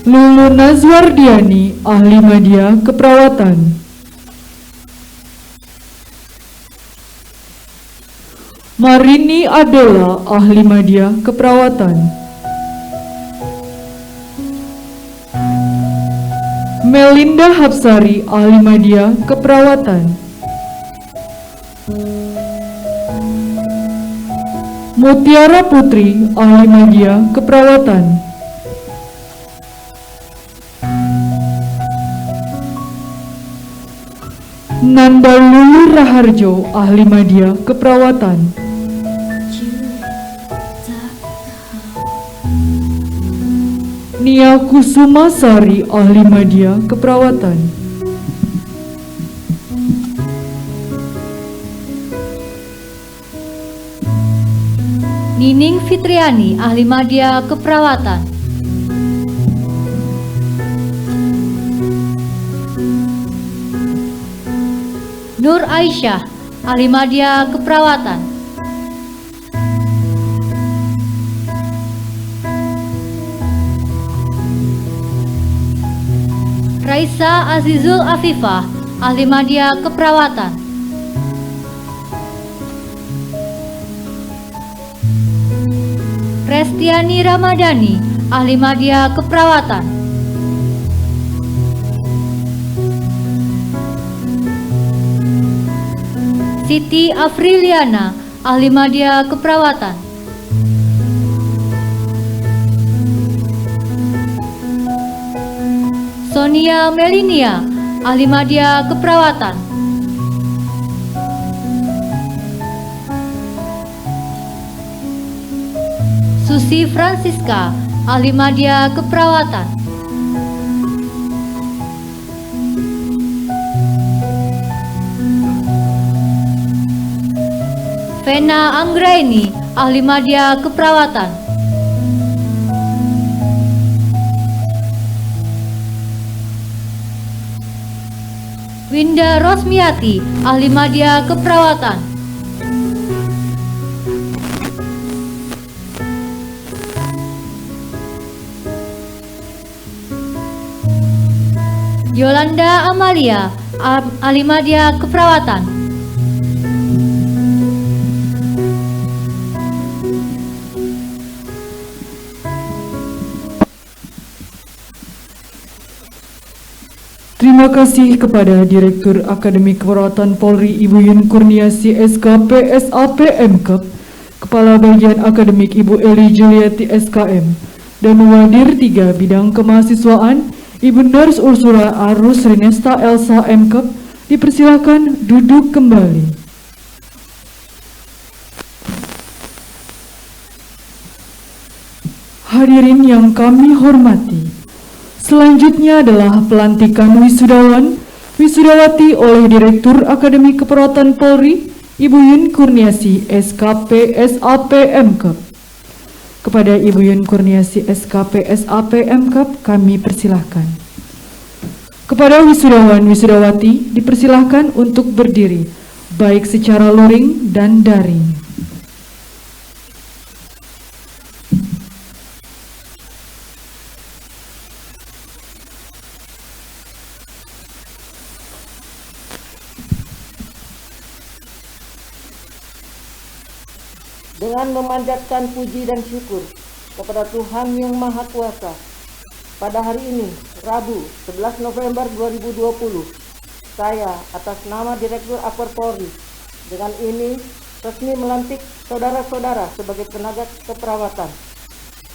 Lulu Nazwardiani, ahli media keperawatan. Marini Adela, ahli media keperawatan. Melinda Hapsari, ahli media keperawatan. Mutiara Putri, ahli media keperawatan. Nanda Lulu Raharjo, ahli media keperawatan. Nia Kusuma Sari, ahli media keperawatan. Nining Fitriani, ahli media keperawatan. Nur Aisyah, ahli media keperawatan. Raisa Azizul Afifah, ahli media keperawatan. Restiani Ramadhani, ahli media keperawatan. Siti Afriliana, ahli media keperawatan. Sonia Melinia, ahli media keperawatan. Susi Francisca, ahli media keperawatan. Vena Anggraini, ahli media keperawatan. Winda Rosmiati, ahli media keperawatan. Yolanda Amalia, ahli media keperawatan. Terima kasih kepada Direktur Akademik Keperawatan Polri Ibu Yun Kurniasi SKP SAP MKep, Kepala Bagian Akademik Ibu Eli Juliati SKM, dan Wadir 3 Bidang Kemahasiswaan Ibu Nurs Ursula Arus Rinesta Elsa MKep, dipersilakan duduk kembali. Hadirin yang kami hormati, selanjutnya adalah pelantikan wisudawan, wisudawati oleh Direktur Akademik Keperawatan Polri, Ibu Yun Kurniasi SKP SAP MKep. Kepada Ibu Yun Kurniasi SKP SAP MKep kami persilahkan. Kepada wisudawan wisudawati dipersilahkan untuk berdiri, baik secara luring dan daring. Dengan memanjatkan puji dan syukur kepada Tuhan Yang Maha Kuasa, pada hari ini, Rabu 11 November 2020, saya atas nama Direktur Akper Polri dengan ini resmi melantik saudara-saudara sebagai tenaga keperawatan.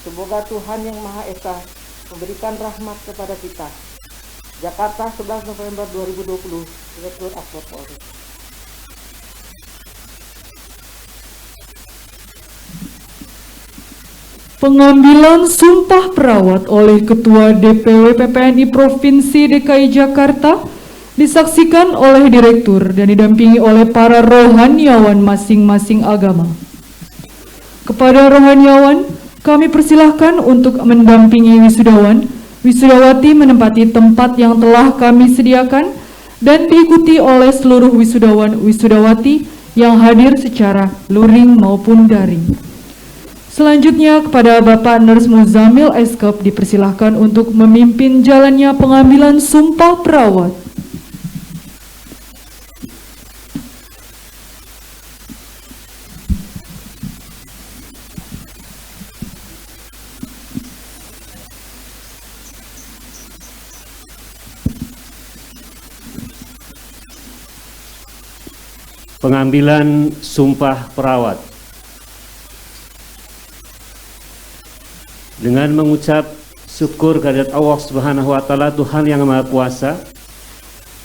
Semoga Tuhan Yang Maha Esa memberikan rahmat kepada kita. Jakarta 11 November 2020, Direktur Akper Polri. Pengambilan sumpah perawat oleh Ketua DPW PPNI Provinsi DKI Jakarta disaksikan oleh Direktur dan didampingi oleh para rohaniawan masing-masing agama. Kepada rohaniawan, kami persilahkan untuk mendampingi wisudawan, wisudawati menempati tempat yang telah kami sediakan dan diikuti oleh seluruh wisudawan, wisudawati yang hadir secara luring maupun daring. Selanjutnya kepada Bapak Nurs Muzamil SKep dipersilahkan untuk memimpin jalannya pengambilan sumpah perawat. Pengambilan sumpah perawat. dengan mengucap syukur kehadirat Allah Subhanahu wa taala Tuhan yang Maha Kuasa.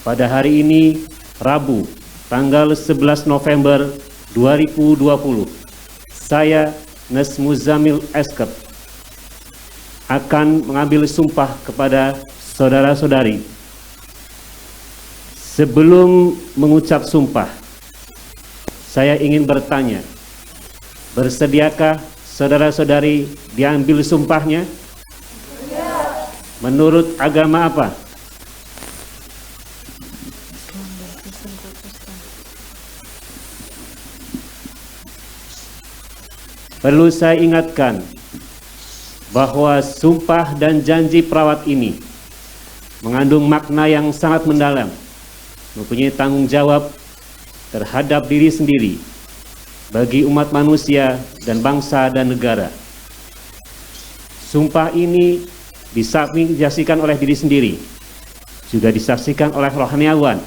Pada hari ini Rabu tanggal 11 November 2020, saya Nes Muzamil Eskep akan mengambil sumpah kepada saudara-saudari. Sebelum mengucap sumpah, saya ingin bertanya, bersediakah saudara-saudari diambil sumpahnya? Menurut agama apa? Perlu saya ingatkan bahwa sumpah dan janji perawat ini mengandung makna yang sangat mendalam, mempunyai tanggung jawab terhadap diri sendiri, bagi umat manusia dan bangsa dan negara. Sumpah ini disaksikan oleh diri sendiri, juga disaksikan oleh rohaniawan.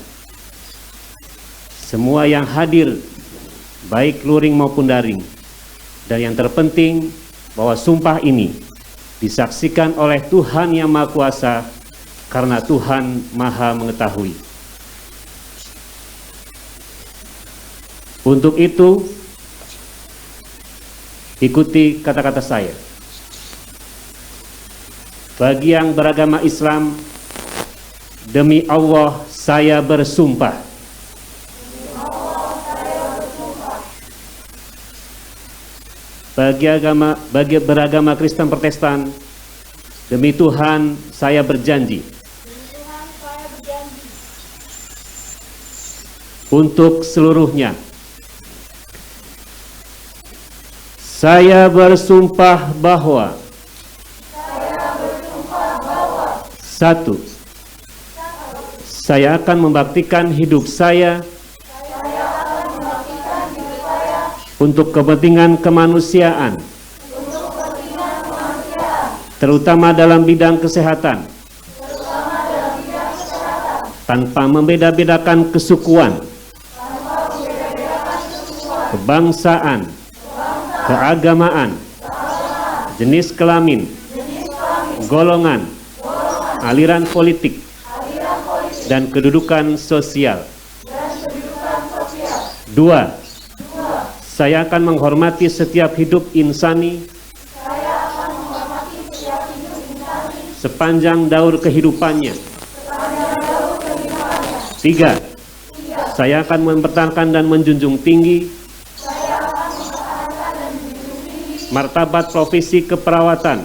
Semua yang hadir, baik luring maupun daring. Dan yang terpenting, bahwa sumpah ini disaksikan oleh Tuhan yang Maha Kuasa, karena Tuhan Maha Mengetahui. Untuk itu, ikuti kata-kata saya. Bagi yang beragama Islam, demi Allah saya bersumpah. Bagi beragama Kristen Protestan, demi Tuhan saya berjanji. Untuk seluruhnya, saya bersumpah bahwa 1. Saya akan membaktikan hidup saya untuk kepentingan kemanusiaan, terutama dalam bidang kesehatan, tanpa membeda-bedakan kesukuan, kebangsaan, keagamaan, jenis kelamin, golongan, aliran politik, dan kedudukan sosial. 2. Saya akan menghormati setiap hidup insani sepanjang daur kehidupannya. 3. Saya akan mempertahankan dan menjunjung tinggi martabat profesi keperawatan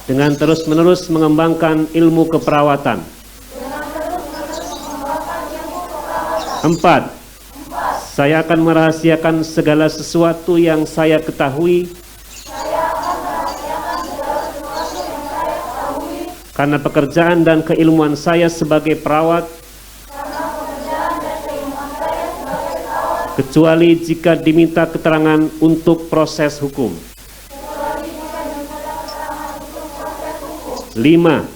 dengan terus-menerus mengembangkan ilmu keperawatan. 4. Saya akan merahasiakan segala sesuatu yang saya ketahui karena pekerjaan dan keilmuan saya sebagai perawat, kecuali jika diminta keterangan untuk proses hukum. 5.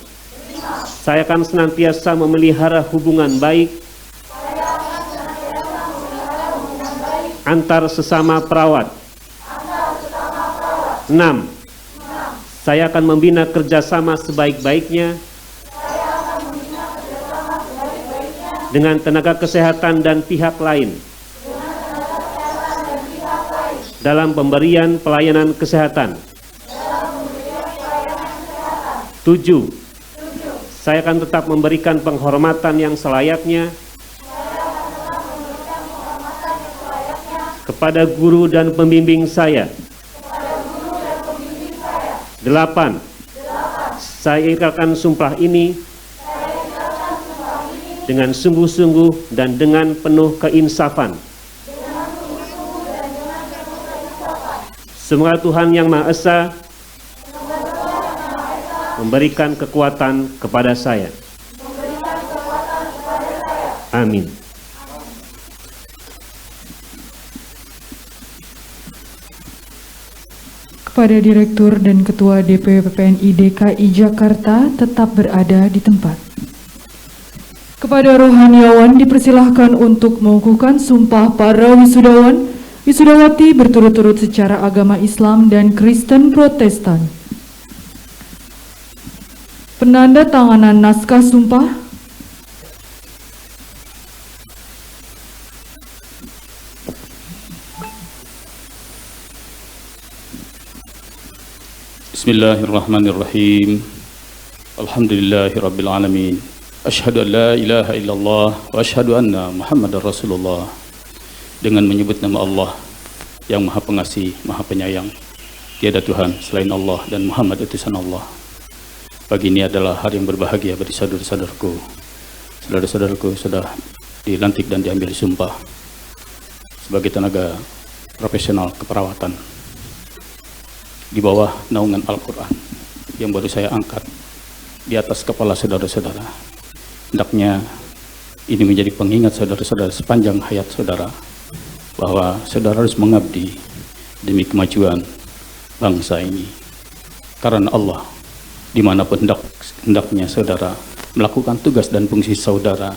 Saya akan senantiasa memelihara hubungan baik antar sesama perawat. 6. Saya akan membina kerjasama sebaik-baiknya dengan tenaga kesehatan dan pihak lain dalam pemberian pelayanan kesehatan. 7. Saya akan tetap memberikan penghormatan yang selayaknya kepada guru dan pembimbing saya. 8. Saya ikrarkan sumpah ini dengan sungguh-sungguh dan dengan penuh keinsafan. Semoga Tuhan Yang Maha Esa memberikan kekuatan kepada saya. Amin. Kepada Direktur dan Ketua DPW PPNI DKI Jakarta tetap berada di tempat. Kepada rohaniawan dipersilahkan untuk mengukuhkan sumpah para wisudawan wisudawati berturut-turut secara agama Islam dan Kristen Protestan. Penanda tanganan naskah sumpah. Bismillahirrahmanirrahim. Alhamdulillahirabbil alamin. Asyhadu an la ilaha illallah wa asyhadu anna Muhammadar Rasulullah. Dengan menyebut nama Allah yang Maha Pengasih, Maha Penyayang. Tiada Tuhan selain Allah dan Muhammad utusan Allah. Pagi ini adalah hari yang berbahagia bagi saudara-saudaraku. Saudara-saudaraku sudah dilantik dan diambil sumpah sebagai tenaga profesional keperawatan di bawah naungan Al-Quran yang baru saya angkat di atas kepala saudara-saudara. Hendaknya ini menjadi pengingat saudara-saudara sepanjang hayat saudara bahwa saudara harus mengabdi demi kemajuan bangsa ini. Karena Allah, dimanapun hendaknya saudara melakukan tugas dan fungsi saudara,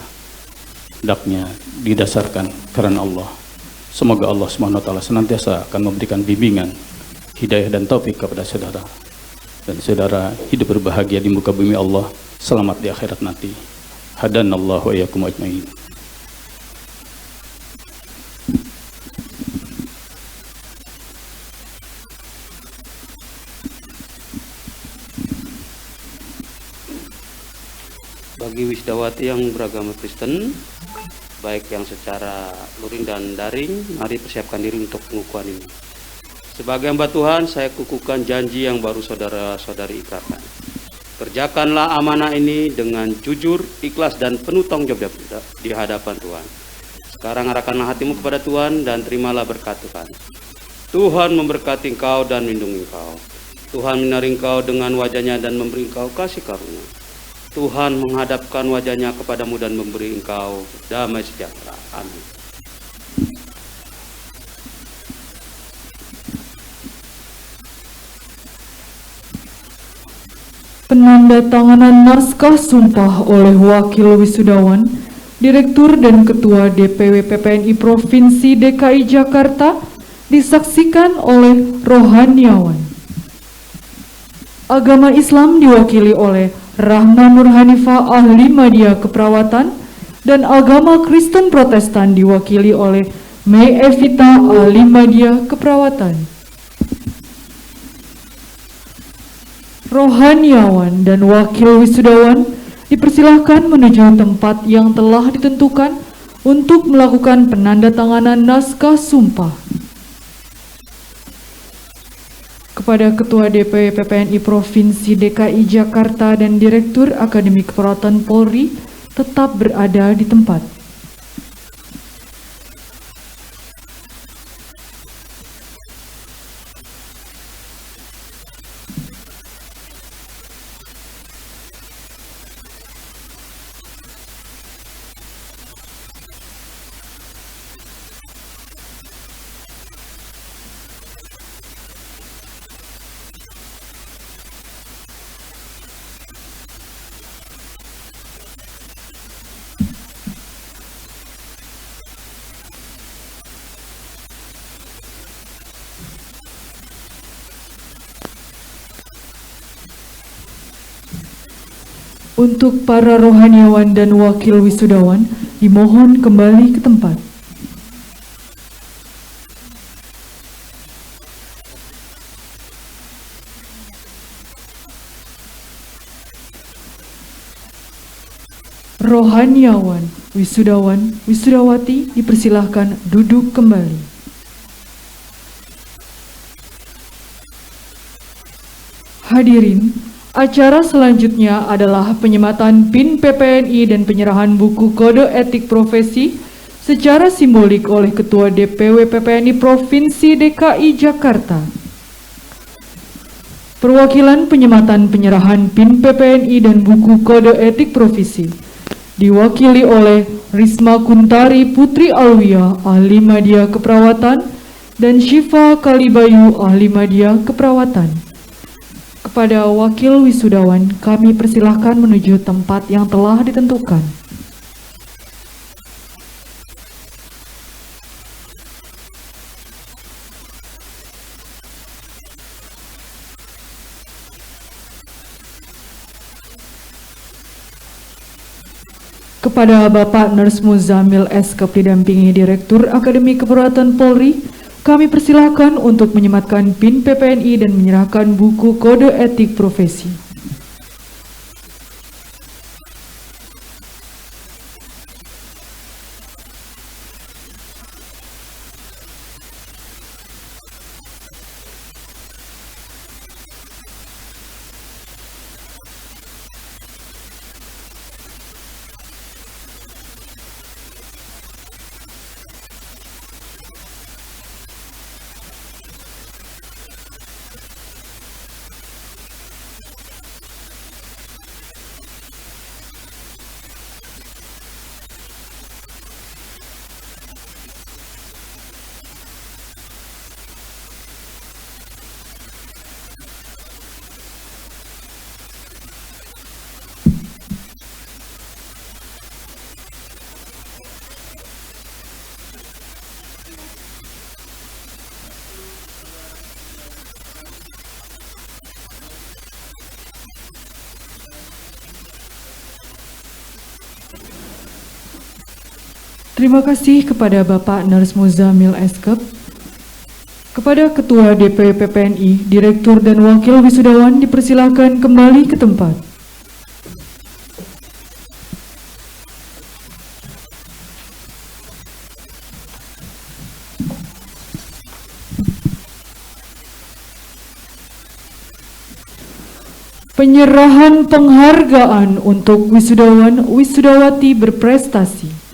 hendaknya didasarkan karena Allah. Semoga Allah SWT senantiasa akan memberikan bimbingan, hidayah dan taufik kepada saudara, dan saudara hidup berbahagia di muka bumi Allah, selamat di akhirat nanti. Hadanallahu wa iyyakum ajmain. Bagi wisdawati yang beragama Kristen, baik yang secara luring dan daring, mari persiapkan diri untuk pengukuhan ini. Sebagai hamba Tuhan, saya kukuhkan janji yang baru saudara-saudari ikrarkan. Kerjakanlah amanah ini dengan jujur, ikhlas, dan penuh tanggung jawab di hadapan Tuhan. Sekarang arahkanlah hatimu kepada Tuhan dan terimalah berkat Tuhan. Tuhan memberkati engkau dan melindungi engkau. Tuhan menarik engkau dengan wajahnya dan memberi engkau kasih karunia. Tuhan menghadapkan wajahnya kepadamu dan memberi engkau damai sejahtera. Amin. Penandatanganan naskah sumpah oleh Wakil Wisudawan, Direktur dan Ketua DPW PPNI Provinsi DKI Jakarta disaksikan oleh rohaniawan. Agama Islam diwakili oleh Rahma Nur Hanifah, ahli media keperawatan, dan agama Kristen Protestan diwakili oleh Mei Evita, ahli media keperawatan. Rohaniawan dan wakil wisudawan dipersilahkan menuju tempat yang telah ditentukan untuk melakukan penandatanganan naskah sumpah. Kepada Ketua DPW PPNI Provinsi DKI Jakarta dan Direktur Akademi Keperawatan Polri tetap berada di tempat. Untuk para rohaniawan dan wakil wisudawan, dimohon kembali ke tempat. Rohaniawan, wisudawan, wisudawati dipersilahkan duduk kembali. Hadirin, acara selanjutnya adalah penyematan PIN PPNI dan penyerahan buku kode etik profesi secara simbolik oleh Ketua DPW PPNI Provinsi DKI Jakarta. Perwakilan penyematan penyerahan PIN PPNI dan buku kode etik profesi diwakili oleh Risma Kuntari Putri Alwia, ahli media keperawatan, dan Syifa Kalibayu, ahli media keperawatan. Kepada wakil wisudawan, kami persilahkan menuju tempat yang telah ditentukan. Kepada Bapak Nurs Muzamil Eskap didampingi Direktur Akademi Keperawatan Polri, kami persilahkan untuk menyematkan PIN PPNI dan menyerahkan buku kode etik profesi. Terima kasih kepada Bapak Nurs Muzamil Eskap, kepada Ketua DP PPNI, Direktur dan Wakil Wisudawan dipersilahkan kembali ke tempat. Penyerahan penghargaan untuk wisudawan-wisudawati berprestasi.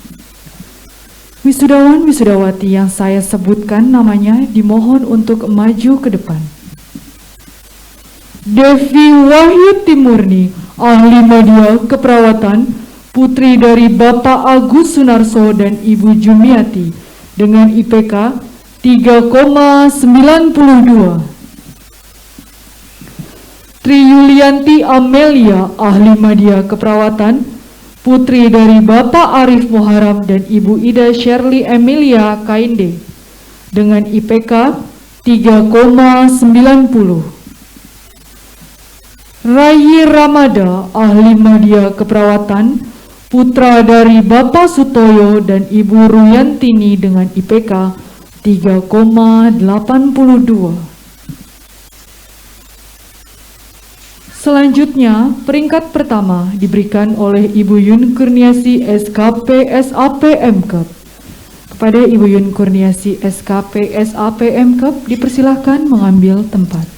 Wisudawan-wisudawati yang saya sebutkan namanya dimohon untuk maju ke depan. Devi Wahyu Timurni, ahli media keperawatan, putri dari Bapak Agus Sunarso dan Ibu Jumiati, dengan IPK 3,92. Tri Yulianti Amelia, ahli media keperawatan, putri dari Bapak Arif Muharam dan Ibu Ida Shirley Emilia Kainde, dengan IPK 3,90. Rayi Ramada, ahli media keperawatan, putra dari Bapak Sutoyo dan Ibu Ruyantini dengan IPK 3,82. Selanjutnya, peringkat pertama diberikan oleh Ibu Yun Kurniasi SKP SAP MKep. Kepada Ibu Yun Kurniasi SKP SAP MKep dipersilahkan mengambil tempat.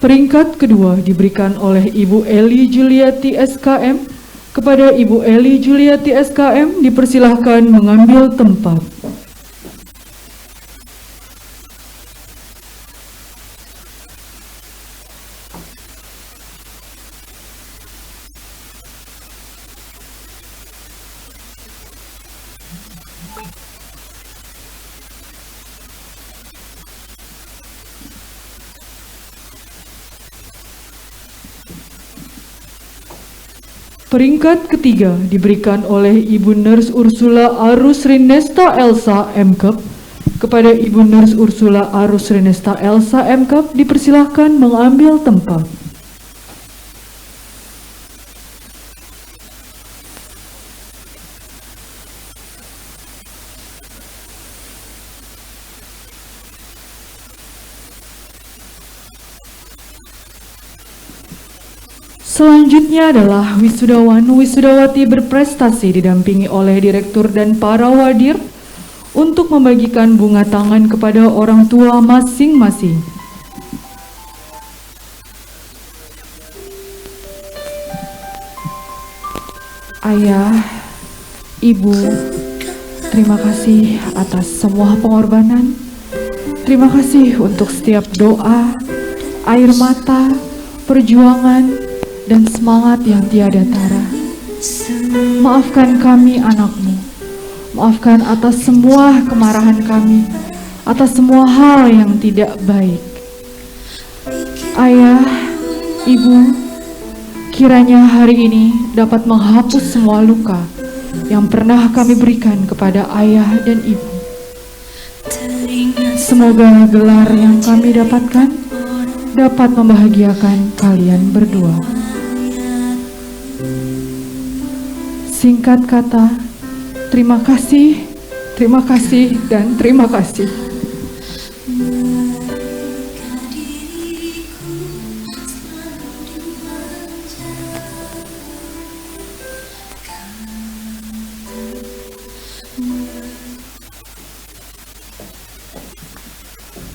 Peringkat kedua diberikan oleh Ibu Eli Juliati SKM. Kepada Ibu Eli Juliati SKM dipersilahkan mengambil tempat. Peringkat ketiga diberikan oleh Ibu Nurs Ursula Arus Rinesta Elsa MKep. Kepada Ibu Nurs Ursula Arus Rinesta Elsa MKep dipersilahkan mengambil tempat. Selanjutnya adalah wisudawan-wisudawati berprestasi didampingi oleh Direktur dan para wadir untuk membagikan bunga tangan kepada orang tua masing-masing. Ayah, Ibu, terima kasih atas semua pengorbanan. Terima kasih untuk setiap doa, air mata, perjuangan, dan semangat yang tiada tara. Maafkan kami anak-Mu. Maafkan atas semua kemarahan kami, atas semua hal yang tidak baik. Ibu, kiranya hari ini dapat menghapus semua luka yang pernah kami berikan kepada ayah dan ibu. Semoga gelar yang kami dapatkan dapat membahagiakan kalian berdua. Singkat kata, terima kasih, dan terima kasih.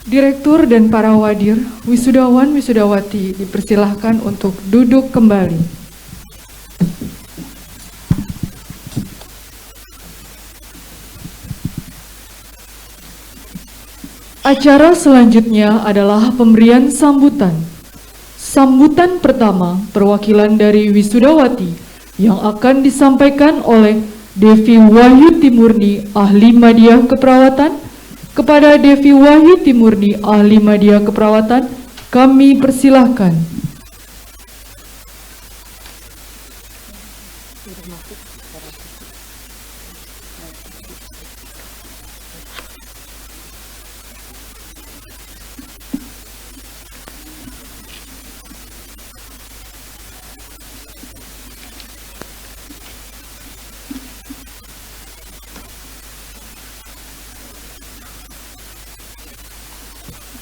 Direktur dan para wadir, wisudawan wisudawati dipersilahkan untuk duduk kembali. Acara selanjutnya adalah pemberian sambutan. Sambutan pertama perwakilan dari wisudawati yang akan disampaikan oleh Devi Wahyu Timurni, Ahli Media Keperawatan. Kepada Devi Wahyu Timurni, Ahli Media Keperawatan, kami persilahkan.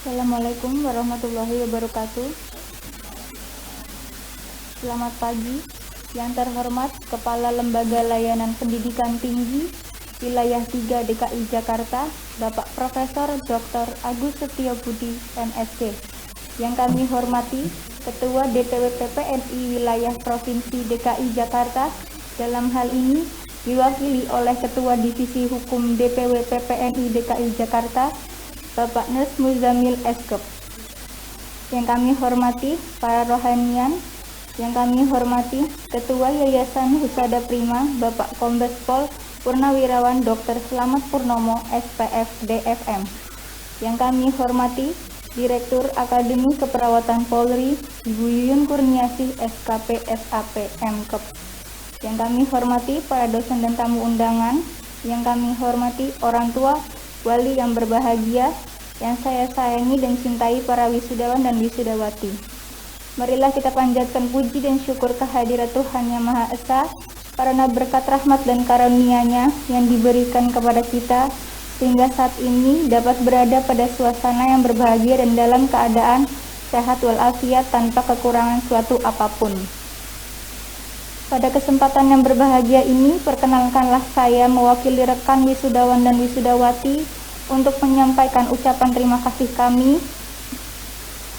Assalamualaikum warahmatullahi wabarakatuh. Selamat pagi. Yang terhormat Kepala Lembaga Layanan Pendidikan Tinggi Wilayah 3 DKI Jakarta, Bapak Profesor Dr. Agus Setiobudi, MSc. Yang kami hormati Ketua DPW PPNI Wilayah Provinsi DKI Jakarta, dalam hal ini diwakili oleh Ketua Divisi Hukum DPW PPNI DKI Jakarta, Bapak Nes Muzamil Eskep. Yang kami hormati para rohanian, yang kami hormati Ketua Yayasan Husada Prima, Bapak Kombes Pol Purnawirawan Dr. Slamet Purnomo, SPF DFM. Yang kami hormati Direktur Akademi Keperawatan Polri, Ibu Yuyun Kurniasih, SKP SAP MKep. Yang kami hormati para dosen dan tamu undangan, yang kami hormati orang tua, wali yang berbahagia, yang saya sayangi dan cintai para wisudawan dan wisudawati. Marilah kita panjatkan puji dan syukur kehadirat Tuhan Yang Maha Esa, karena berkat rahmat dan karunia-Nya yang diberikan kepada kita, sehingga saat ini dapat berada pada suasana yang berbahagia dan dalam keadaan sehat walafiat tanpa kekurangan suatu apapun. Pada kesempatan yang berbahagia ini, perkenalkanlah saya mewakili rekan wisudawan dan wisudawati untuk menyampaikan ucapan terima kasih kami.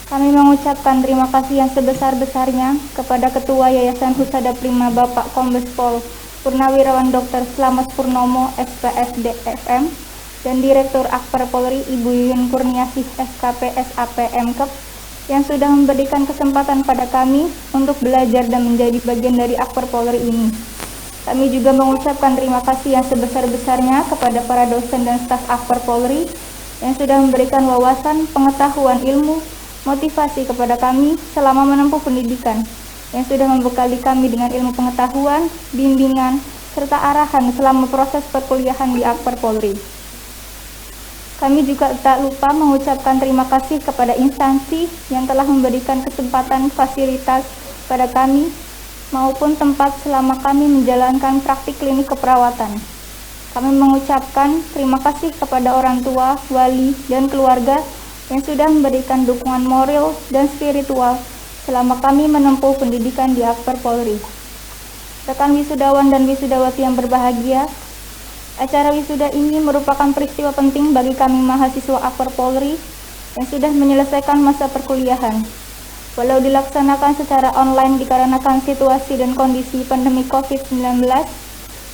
Kami mengucapkan terima kasih yang sebesar-besarnya kepada Ketua Yayasan Husada Prima, Bapak Kombes Pol Purnawirawan Dr. Slamet Purnomo, SPF DFM, dan Direktur Akper Polri, Ibu Yuyun Kurniasih, SKP SAP MKep, yang sudah memberikan kesempatan pada kami untuk belajar dan menjadi bagian dari Akper Polri ini. Kami juga mengucapkan terima kasih yang sebesar-besarnya kepada para dosen dan staf Akper Polri yang sudah memberikan wawasan, pengetahuan, ilmu, motivasi kepada kami selama menempuh pendidikan, yang sudah membekali kami dengan ilmu pengetahuan, bimbingan, serta arahan selama proses perkuliahan di Akper Polri. Kami juga tak lupa mengucapkan terima kasih kepada instansi yang telah memberikan kesempatan fasilitas pada kami maupun tempat selama kami menjalankan praktik klinik keperawatan. Kami mengucapkan terima kasih kepada orang tua, wali, dan keluarga yang sudah memberikan dukungan moral dan spiritual selama kami menempuh pendidikan di Akper Polri. Rekan wisudawan dan wisudawati yang berbahagia, acara wisuda ini merupakan peristiwa penting bagi kami mahasiswa Akper Polri yang sudah menyelesaikan masa perkuliahan. Walau dilaksanakan secara online dikarenakan situasi dan kondisi pandemi COVID-19,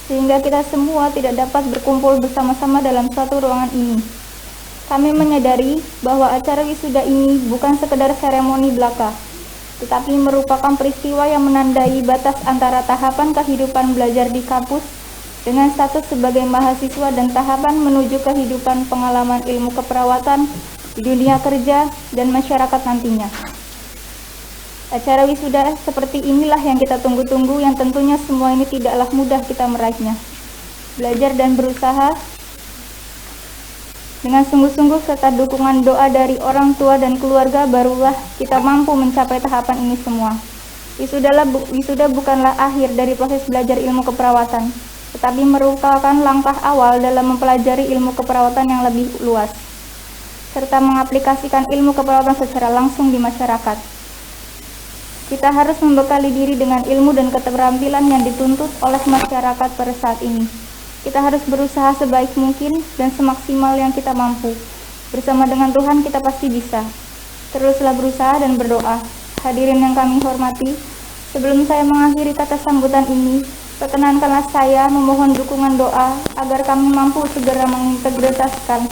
sehingga kita semua tidak dapat berkumpul bersama-sama dalam satu ruangan ini. Kami menyadari bahwa acara wisuda ini bukan sekedar seremoni belaka, tetapi merupakan peristiwa yang menandai batas antara tahapan kehidupan belajar di kampus dengan status sebagai mahasiswa dan tahapan menuju kehidupan pengalaman ilmu keperawatan di dunia kerja dan masyarakat nantinya. Acara wisuda seperti inilah yang kita tunggu-tunggu, yang tentunya semua ini tidaklah mudah kita meraihnya. Belajar dan berusaha dengan sungguh-sungguh serta dukungan doa dari orang tua dan keluarga, barulah kita mampu mencapai tahapan ini semua. Wisuda bukanlah akhir dari proses belajar ilmu keperawatan, tetapi merupakan langkah awal dalam mempelajari ilmu keperawatan yang lebih luas, serta mengaplikasikan ilmu keperawatan secara langsung di masyarakat. Kita harus membekali diri dengan ilmu dan keterampilan yang dituntut oleh masyarakat pada saat ini. Kita harus berusaha sebaik mungkin dan semaksimal yang kita mampu. Bersama dengan Tuhan kita pasti bisa. Teruslah berusaha dan berdoa. Hadirin yang kami hormati, sebelum saya mengakhiri kata sambutan ini, perkenankanlah saya memohon dukungan doa agar kami mampu segera mengintegrasikan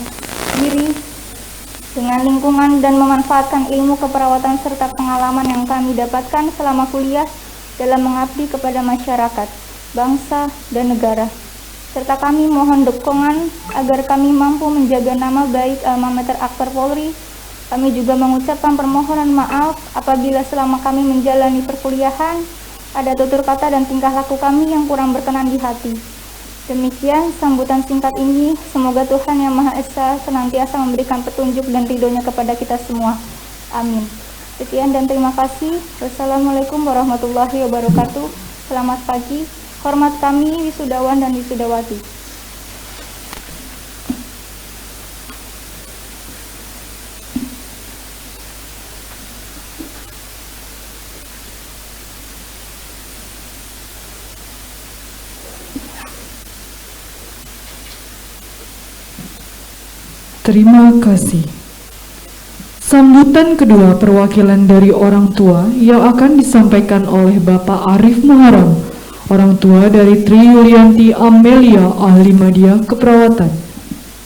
diri dengan lingkungan dan memanfaatkan ilmu keperawatan serta pengalaman yang kami dapatkan selama kuliah dalam mengabdi kepada masyarakat, bangsa, dan negara. Serta kami mohon dukungan agar kami mampu menjaga nama baik Alma Mater Akbar Polri. Kami juga mengucapkan permohonan maaf apabila selama kami menjalani perkuliahan ada tutur kata dan tingkah laku kami yang kurang berkenan di hati. Demikian sambutan singkat ini, semoga Tuhan Yang Maha Esa senantiasa memberikan petunjuk dan ridhonya kepada kita semua. Amin. Sekian dan terima kasih. Wassalamualaikum warahmatullahi wabarakatuh. Selamat pagi. Hormat kami wisudawan dan wisudawati. Terima kasih. Sambutan kedua perwakilan dari orang tua yang akan disampaikan oleh Bapak Arif Muharam, orang tua dari Tri Yulianti Amelia Ahli Media Keperawatan.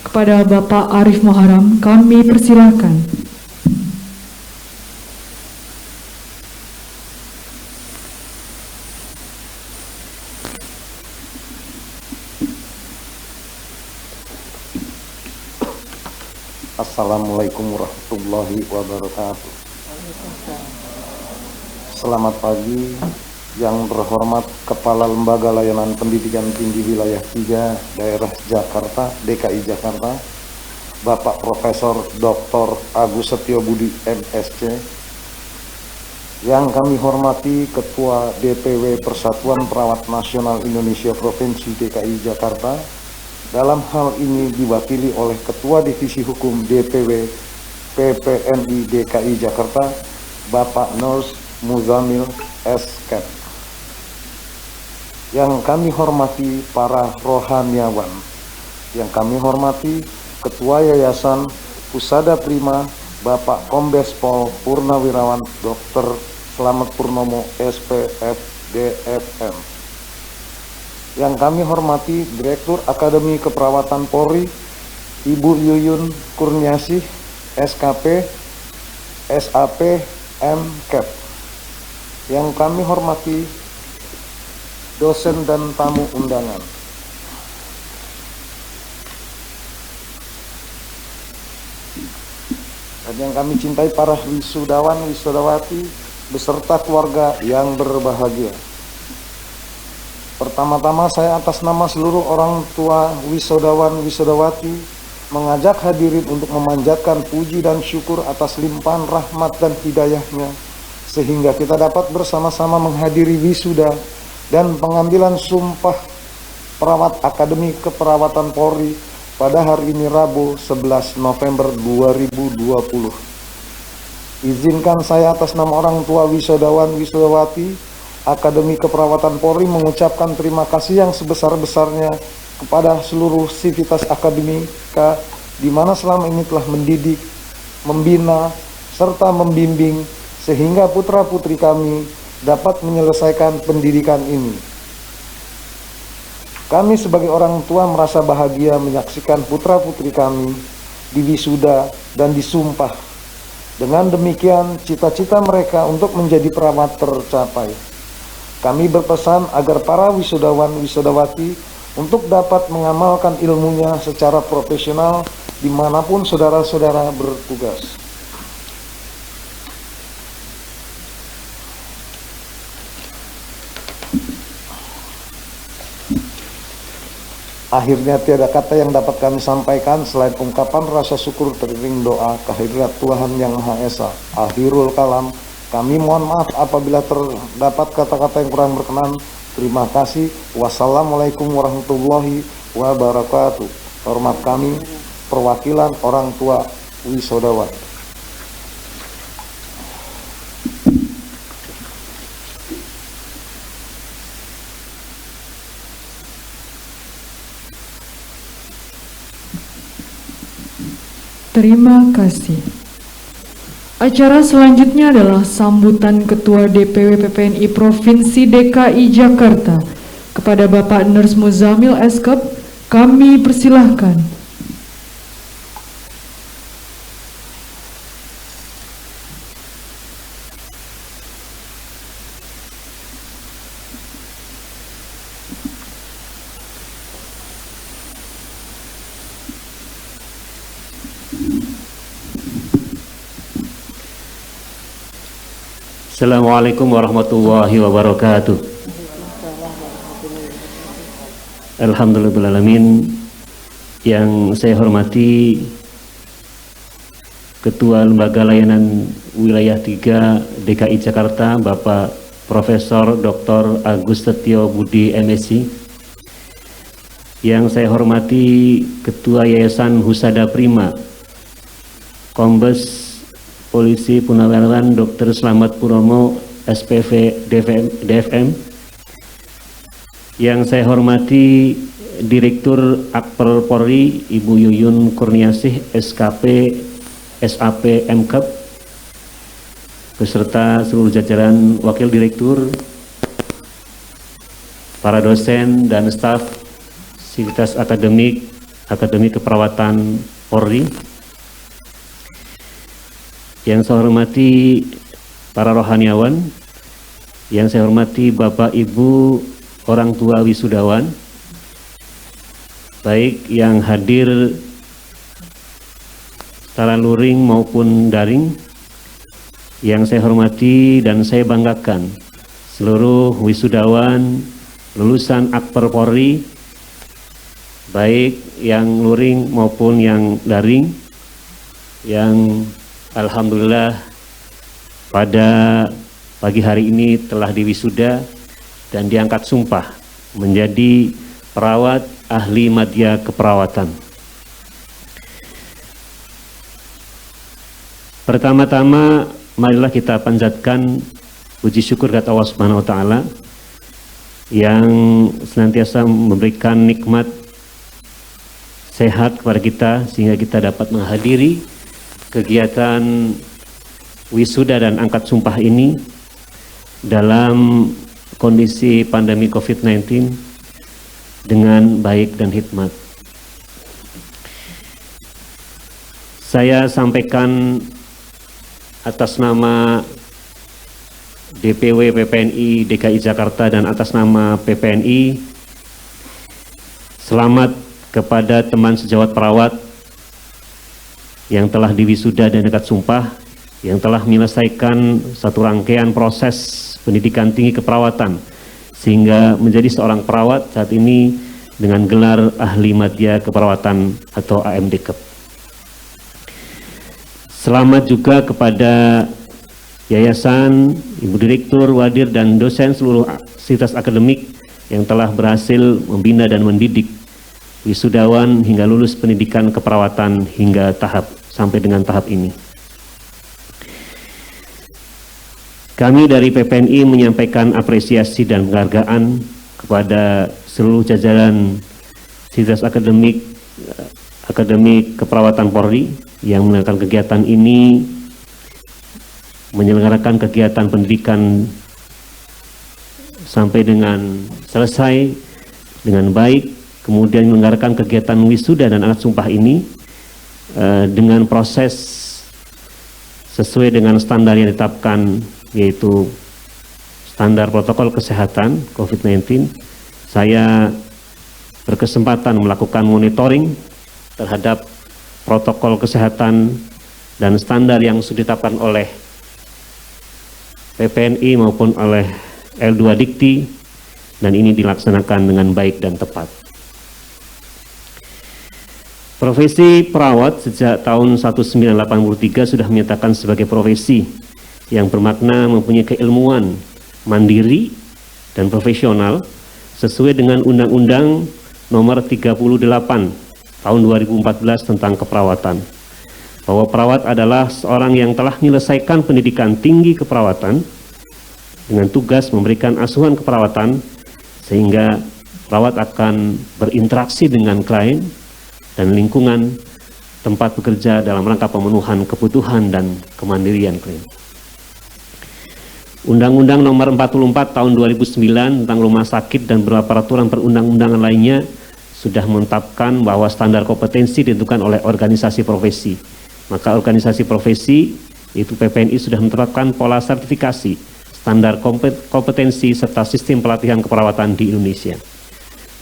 Kepada Bapak Arif Muharam kami persilakan. Assalamualaikum warahmatullahi wabarakatuh. Selamat pagi yang terhormat Kepala Lembaga Layanan Pendidikan Tinggi Wilayah 3 Daerah Jakarta, DKI Jakarta, Bapak Profesor Dr. Agus Setiobudi MSc. Yang kami hormati Ketua DPW Persatuan Perawat Nasional Indonesia Provinsi DKI Jakarta, dalam hal ini diwakili oleh Ketua Divisi Hukum DPW PPNI DKI Jakarta, Bapak Nurs Muzamil SK. Yang kami hormati para rohaniawan, yang kami hormati Ketua Yayasan Pusada Prima, Bapak Kombes Pol Purnawirawan Dr. Slamet Purnomo SPF DFM. Yang kami hormati Direktur Akademi Keperawatan Polri, Ibu Yuyun Kurniasih, SKP, SAP, MKep. Yang kami hormati dosen dan tamu undangan. Dan yang kami cintai para wisudawan, wisudawati, beserta keluarga yang berbahagia. Pertama-tama saya atas nama seluruh orang tua wisudawan wisudawati mengajak hadirin untuk memanjatkan puji dan syukur atas limpahan rahmat dan hidayahnya, sehingga kita dapat bersama-sama menghadiri wisuda dan pengambilan sumpah perawat Akademi Keperawatan Polri pada hari ini Rabu 11 November 2020. Izinkan saya atas nama orang tua wisudawan wisudawati Akademi Keperawatan Polri mengucapkan terima kasih yang sebesar-besarnya kepada seluruh sivitas akademika di mana selama ini telah mendidik, membina, serta membimbing sehingga putra-putri kami dapat menyelesaikan pendidikan ini. Kami sebagai orang tua merasa bahagia menyaksikan putra-putri kami diwisuda dan disumpah. Dengan demikian, cita-cita mereka untuk menjadi perawat tercapai. Kami berpesan agar para wisudawan wisudawati untuk dapat mengamalkan ilmunya secara profesional dimanapun saudara-saudara bertugas. Akhirnya tiada kata yang dapat kami sampaikan selain ungkapan rasa syukur teriring doa kehadirat Tuhan Yang Maha Esa. Akhirul kalam, kami mohon maaf apabila terdapat kata-kata yang kurang berkenan. Terima kasih. Wassalamualaikum warahmatullahi wabarakatuh. Hormat kami, perwakilan orang tua wisudawan. Terima kasih. Acara selanjutnya adalah sambutan Ketua DPW PPNI Provinsi DKI Jakarta kepada Bapak Nurs Muzamil Eskep. Kami persilahkan. Assalamualaikum warahmatullahi wabarakatuh. Alhamdulillahirrahmanirrahim. Yang saya hormati Ketua Lembaga Layanan Wilayah 3 DKI Jakarta, Bapak Profesor Dr. Agus Setio Budi MSc. Yang saya hormati Ketua Yayasan Husada Prima, Kombes Polisi Purnawirawan Dr. Slamet Purnomo SPV DFM. Yang saya hormati Direktur Akper Polri Ibu Yuyun Kurniasih SKP SAP MKep beserta seluruh jajaran Wakil Direktur, para dosen dan staf Sivitas Akademik Akademi Keperawatan Polri. Yang saya hormati para rohaniawan, yang saya hormati Bapak Ibu orang tua wisudawan, baik yang hadir secara luring maupun daring. Yang saya hormati dan saya banggakan seluruh wisudawan lulusan Akper Polri, baik yang luring maupun yang daring, yang alhamdulillah pada pagi hari ini telah diwisuda dan diangkat sumpah menjadi perawat ahli madya keperawatan. Pertama-tama marilah kita panjatkan puji syukur kepada Allah Subhanahu wa taala yang senantiasa memberikan nikmat sehat kepada kita sehingga kita dapat menghadiri kegiatan wisuda dan angkat sumpah ini dalam kondisi pandemi COVID-19 dengan baik dan hikmat. Saya sampaikan atas nama DPW PPNI DKI Jakarta dan atas nama PPNI, selamat kepada teman sejawat perawat yang telah diwisuda dan angkat sumpah, yang telah menyelesaikan satu rangkaian proses pendidikan tinggi keperawatan sehingga menjadi seorang perawat saat ini dengan gelar ahli madya keperawatan atau AMDKep. Selamat juga kepada yayasan, Ibu Direktur, Wadir dan dosen seluruh sivitas akademik yang telah berhasil membina dan mendidik wisudawan hingga lulus pendidikan keperawatan hingga sampai dengan tahap ini. Kami dari PPNI menyampaikan apresiasi dan penghargaan kepada seluruh jajaran sivitas akademik keperawatan Polri yang menyelenggarakan kegiatan ini, menyelenggarakan kegiatan pendidikan sampai dengan selesai dengan baik. Kemudian menyelenggarakan kegiatan wisuda dan angkat sumpah ini dengan proses sesuai dengan standar yang ditetapkan, yaitu standar protokol kesehatan COVID-19. Saya berkesempatan melakukan monitoring terhadap protokol kesehatan dan standar yang sudah ditetapkan oleh PPNI maupun oleh L2 Dikti, dan ini dilaksanakan dengan baik dan tepat. Profesi perawat sejak tahun 1983 sudah menyatakan sebagai profesi yang bermakna mempunyai keilmuan, mandiri, dan profesional sesuai dengan Undang-Undang Nomor 38 Tahun 2014 tentang keperawatan. Bahwa perawat adalah seorang yang telah menyelesaikan pendidikan tinggi keperawatan dengan tugas memberikan asuhan keperawatan sehingga perawat akan berinteraksi dengan klien dan lingkungan tempat bekerja dalam rangka pemenuhan kebutuhan dan kemandirian klien. Undang-Undang Nomor 44 Tahun 2009 tentang rumah sakit dan beberapa peraturan perundang-undangan lainnya sudah menetapkan bahwa standar kompetensi ditentukan oleh organisasi profesi. Maka organisasi profesi, yaitu PPNI, sudah menerapkan pola sertifikasi, standar kompetensi serta sistem pelatihan keperawatan di Indonesia.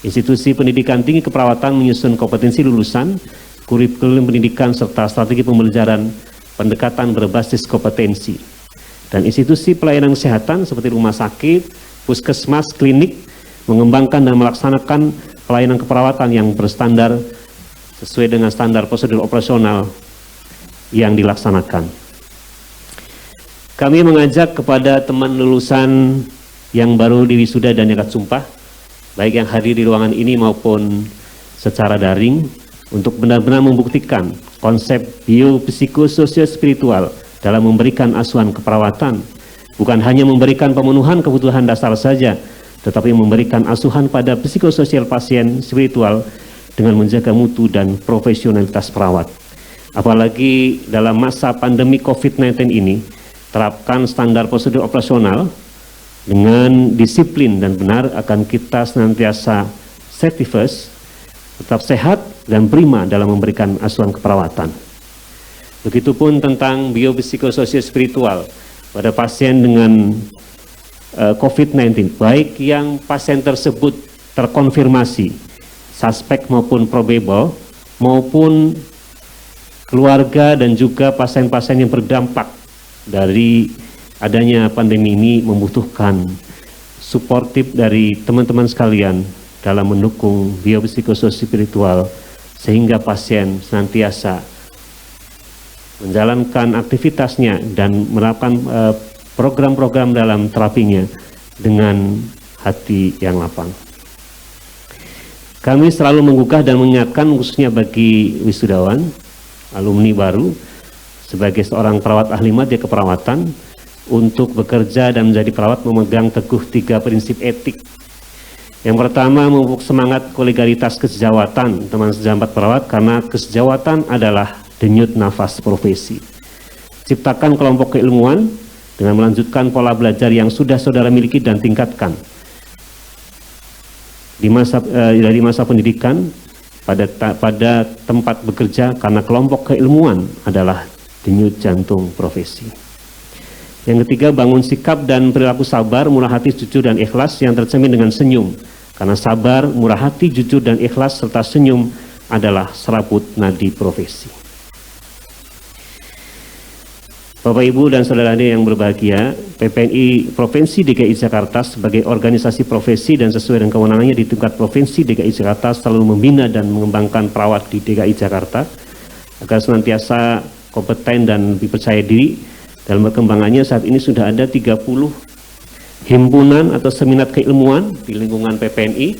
Institusi pendidikan tinggi keperawatan menyusun kompetensi lulusan, kurikulum pendidikan, serta strategi pembelajaran pendekatan berbasis kompetensi. Dan institusi pelayanan kesehatan seperti rumah sakit, puskesmas, klinik, mengembangkan dan melaksanakan pelayanan keperawatan yang berstandar sesuai dengan standar prosedur operasional yang dilaksanakan. Kami mengajak kepada teman lulusan yang baru diwisuda dan yang akan sumpah, baik yang hadir di ruangan ini maupun secara daring, untuk benar-benar membuktikan konsep biopsikososial spiritual dalam memberikan asuhan keperawatan, bukan hanya memberikan pemenuhan kebutuhan dasar saja, tetapi memberikan asuhan pada psikososial pasien spiritual dengan menjaga mutu dan profesionalitas perawat. Apalagi dalam masa pandemi COVID-19 ini, terapkan standar prosedur operasional dengan disiplin dan benar akan kita senantiasa safety first, tetap sehat dan prima dalam memberikan asuhan keperawatan. Begitupun tentang biopsikososial spiritual pada pasien dengan COVID-19, baik yang pasien tersebut terkonfirmasi, suspek maupun probable, maupun keluarga dan juga pasien-pasien yang berdampak dari adanya pandemi ini membutuhkan suportif dari teman-teman sekalian dalam mendukung biopsikososial spiritual sehingga pasien senantiasa menjalankan aktivitasnya dan melakukan program-program dalam terapinya dengan hati yang lapang. Kami selalu menggugah dan mengingatkan khususnya bagi wisudawan, alumni baru, sebagai seorang perawat ahli media keperawatan, untuk bekerja dan menjadi perawat memegang teguh 3 prinsip etik. Yang pertama, memupuk semangat kolegialitas kesejawatan teman sejabat perawat, karena kesejawatan adalah denyut nafas profesi. Ciptakan kelompok keilmuan dengan melanjutkan pola belajar yang sudah saudara miliki dan tingkatkan dari masa pendidikan pada tempat bekerja, karena kelompok keilmuan adalah denyut jantung profesi. Yang ketiga, bangun sikap dan perilaku sabar, murah hati, jujur, dan ikhlas yang tercermin dengan senyum, karena sabar, murah hati, jujur, dan ikhlas serta senyum adalah serabut nadi profesi. Bapak, Ibu, dan saudara yang berbahagia, PPNI Provinsi DKI Jakarta sebagai organisasi profesi dan sesuai dengan kewenangannya di tingkat Provinsi DKI Jakarta selalu membina dan mengembangkan perawat di DKI Jakarta agar senantiasa kompeten dan dipercaya diri. Dalam perkembangannya saat ini sudah ada 30 himpunan atau seminat keilmuan di lingkungan PPNI.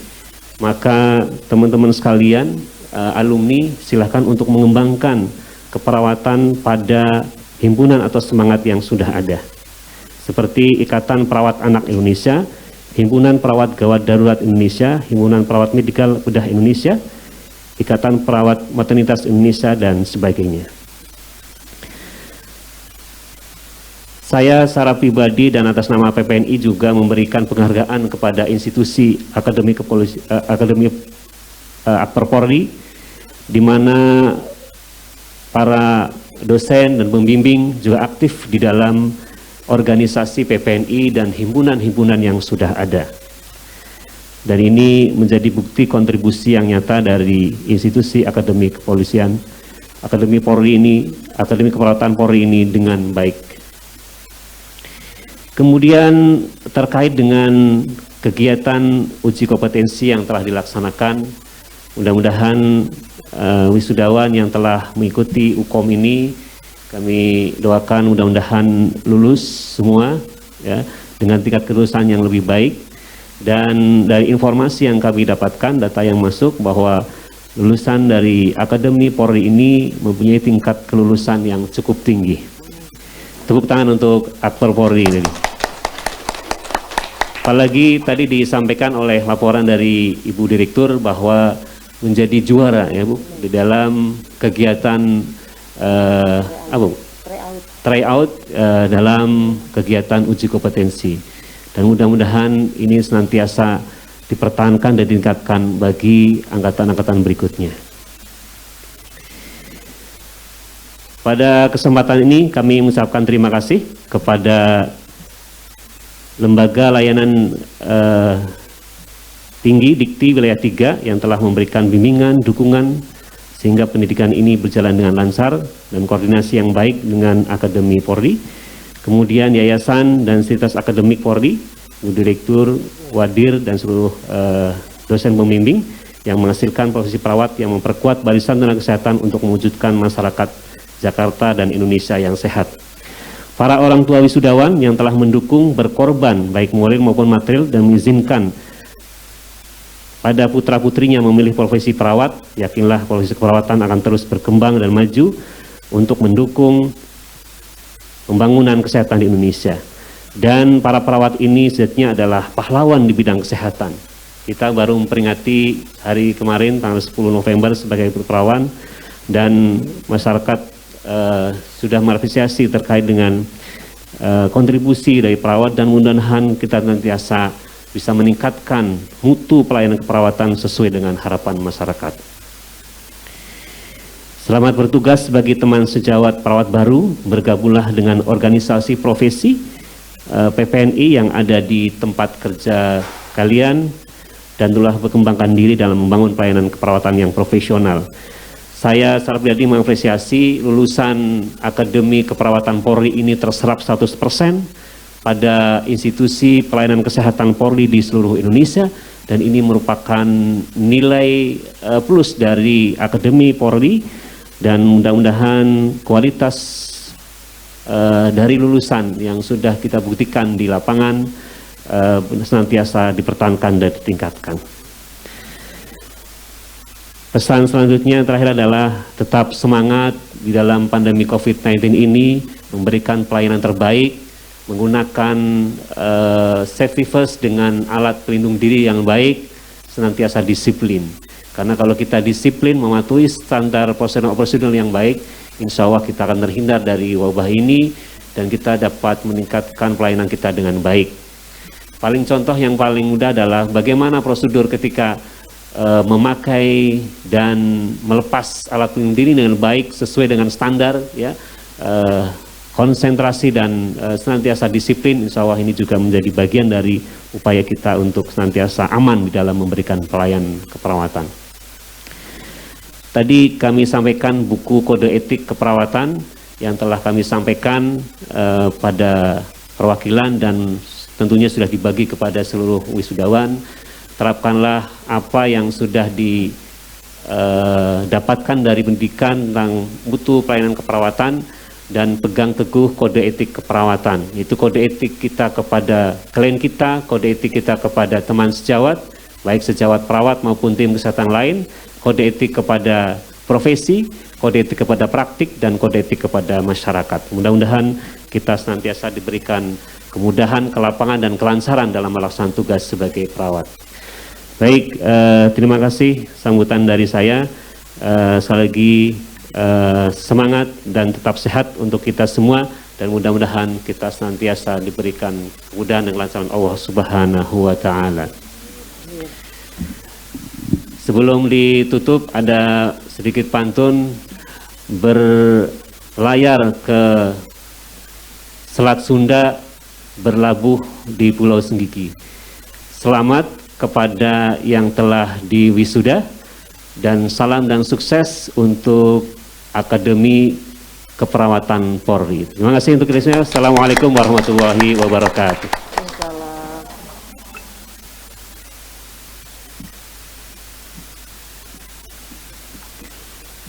Maka teman-teman sekalian, alumni, silahkan untuk mengembangkan keperawatan pada himpunan atau semangat yang sudah ada, seperti Ikatan Perawat Anak Indonesia, Himpunan Perawat Gawat Darurat Indonesia, Himpunan Perawat Medikal Bedah Indonesia, Ikatan Perawat Maternitas Indonesia, dan sebagainya. Saya secara pribadi dan atas nama PPNI juga memberikan penghargaan kepada institusi Akademi Akper Polri, di mana para dosen dan pembimbing juga aktif di dalam organisasi PPNI dan himpunan-himpunan yang sudah ada. Dan ini menjadi bukti kontribusi yang nyata dari institusi Akademi Kepolisian, Akademi Polri ini, Akademi Keperawatan Polri ini dengan baik. Kemudian terkait dengan kegiatan uji kompetensi yang telah dilaksanakan, mudah-mudahan wisudawan yang telah mengikuti UKOM ini. Kami doakan mudah-mudahan lulus semua ya, dengan tingkat kelulusan yang lebih baik. Dan dari informasi yang kami dapatkan, data yang masuk bahwa lulusan dari Akademi Polri ini mempunyai tingkat kelulusan yang cukup tinggi. Tepuk tangan untuk aktor Polri ini. Apalagi tadi disampaikan oleh laporan dari Ibu Direktur bahwa menjadi juara ya Bu di dalam kegiatan tryout dalam kegiatan uji kompetensi, dan mudah-mudahan ini senantiasa dipertahankan dan ditingkatkan bagi angkatan-angkatan berikutnya. Pada kesempatan ini kami mengucapkan terima kasih kepada Lembaga Layanan Tinggi Dikti Wilayah 3 yang telah memberikan bimbingan, dukungan sehingga pendidikan ini berjalan dengan lancar dan koordinasi yang baik dengan Akademi Polri. Kemudian Yayasan dan Sivitas Akademik Polri, Direktur, Wadir, dan seluruh dosen pembimbing yang menghasilkan profesi perawat yang memperkuat barisan tenaga kesehatan untuk mewujudkan masyarakat Jakarta dan Indonesia yang sehat. Para orang tua wisudawan yang telah mendukung, berkorban baik moral maupun material dan mengizinkan pada putra-putrinya memilih profesi perawat, yakinlah profesi keperawatan akan terus berkembang dan maju untuk mendukung pembangunan kesehatan di Indonesia. Dan para perawat ini sejatinya adalah pahlawan di bidang kesehatan. Kita baru memperingati hari kemarin tanggal 10 November sebagai perawan, dan masyarakat sudah mengapresiasi terkait dengan kontribusi dari perawat, dan mudah-mudahan kita nantiasa bisa meningkatkan mutu pelayanan keperawatan sesuai dengan harapan masyarakat. Selamat bertugas bagi teman sejawat perawat baru, bergabunglah dengan organisasi profesi PPNI yang ada di tempat kerja kalian, dan telah berkembangkan diri dalam membangun pelayanan keperawatan yang profesional. Saya secara pribadi mengapresiasi lulusan Akademi Keperawatan Polri ini terserap 100% pada institusi pelayanan kesehatan Polri di seluruh Indonesia, dan ini merupakan nilai plus dari Akademi Polri, dan mudah-mudahan kualitas dari lulusan yang sudah kita buktikan di lapangan senantiasa dipertahankan dan ditingkatkan. Pesan selanjutnya yang terakhir adalah tetap semangat di dalam pandemi COVID-19 ini, memberikan pelayanan terbaik, menggunakan safety first dengan alat pelindung diri yang baik, senantiasa disiplin. Karena kalau kita disiplin, mematuhi standar prosedur yang baik, insya Allah kita akan terhindar dari wabah ini, dan kita dapat meningkatkan pelayanan kita dengan baik. Paling contoh yang paling mudah adalah bagaimana prosedur ketika memakai dan melepas alat pelindung diri dengan baik sesuai dengan standar, ya, konsentrasi dan senantiasa disiplin. Insya Allah ini juga menjadi bagian dari upaya kita untuk senantiasa aman di dalam memberikan pelayanan keperawatan. Tadi kami sampaikan buku kode etik keperawatan yang telah kami sampaikan pada perwakilan, dan tentunya sudah dibagi kepada seluruh wisudawan. Terapkanlah apa yang sudah didapatkan dari pendidikan tentang mutu pelayanan keperawatan, dan pegang teguh kode etik keperawatan. Itu kode etik kita kepada klien kita, kode etik kita kepada teman sejawat, baik sejawat perawat maupun tim kesehatan lain, kode etik kepada profesi, kode etik kepada praktik, dan kode etik kepada masyarakat. Mudah-mudahan kita senantiasa diberikan kemudahan, kelapangan, dan kelancaran dalam melaksanakan tugas sebagai perawat. Baik, terima kasih sambutan dari saya. Sekali lagi semangat dan tetap sehat untuk kita semua, dan mudah-mudahan kita senantiasa diberikan kemudahan dan kelancaran Allah Subhanahu wa Ta'ala. Sebelum ditutup, ada sedikit pantun berlayar ke Selat Sunda, berlabuh di Pulau Senggigi. Selamat kepada yang telah diwisuda, dan salam dan sukses untuk Akademi Keperawatan Polri. Terima kasih untuk kita semua. Assalamualaikum warahmatullahi wabarakatuh.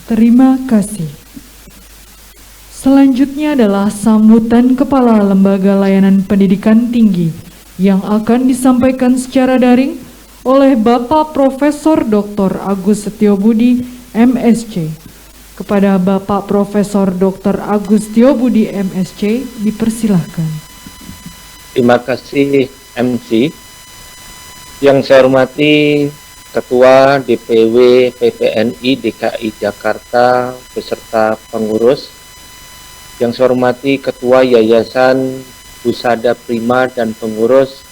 Terima kasih. Selanjutnya adalah sambutan Kepala Lembaga Layanan Pendidikan Tinggi yang akan disampaikan secara daring oleh Bapak Profesor Dr. Agus Setiobudi, MSc. Kepada Bapak Profesor Dr. Agus Setiobudi, MSc, dipersilahkan. Terima kasih MC. Yang saya hormati Ketua DPW PPNI DKI Jakarta beserta pengurus. Yang saya hormati Ketua Yayasan Husada Prima dan pengurus.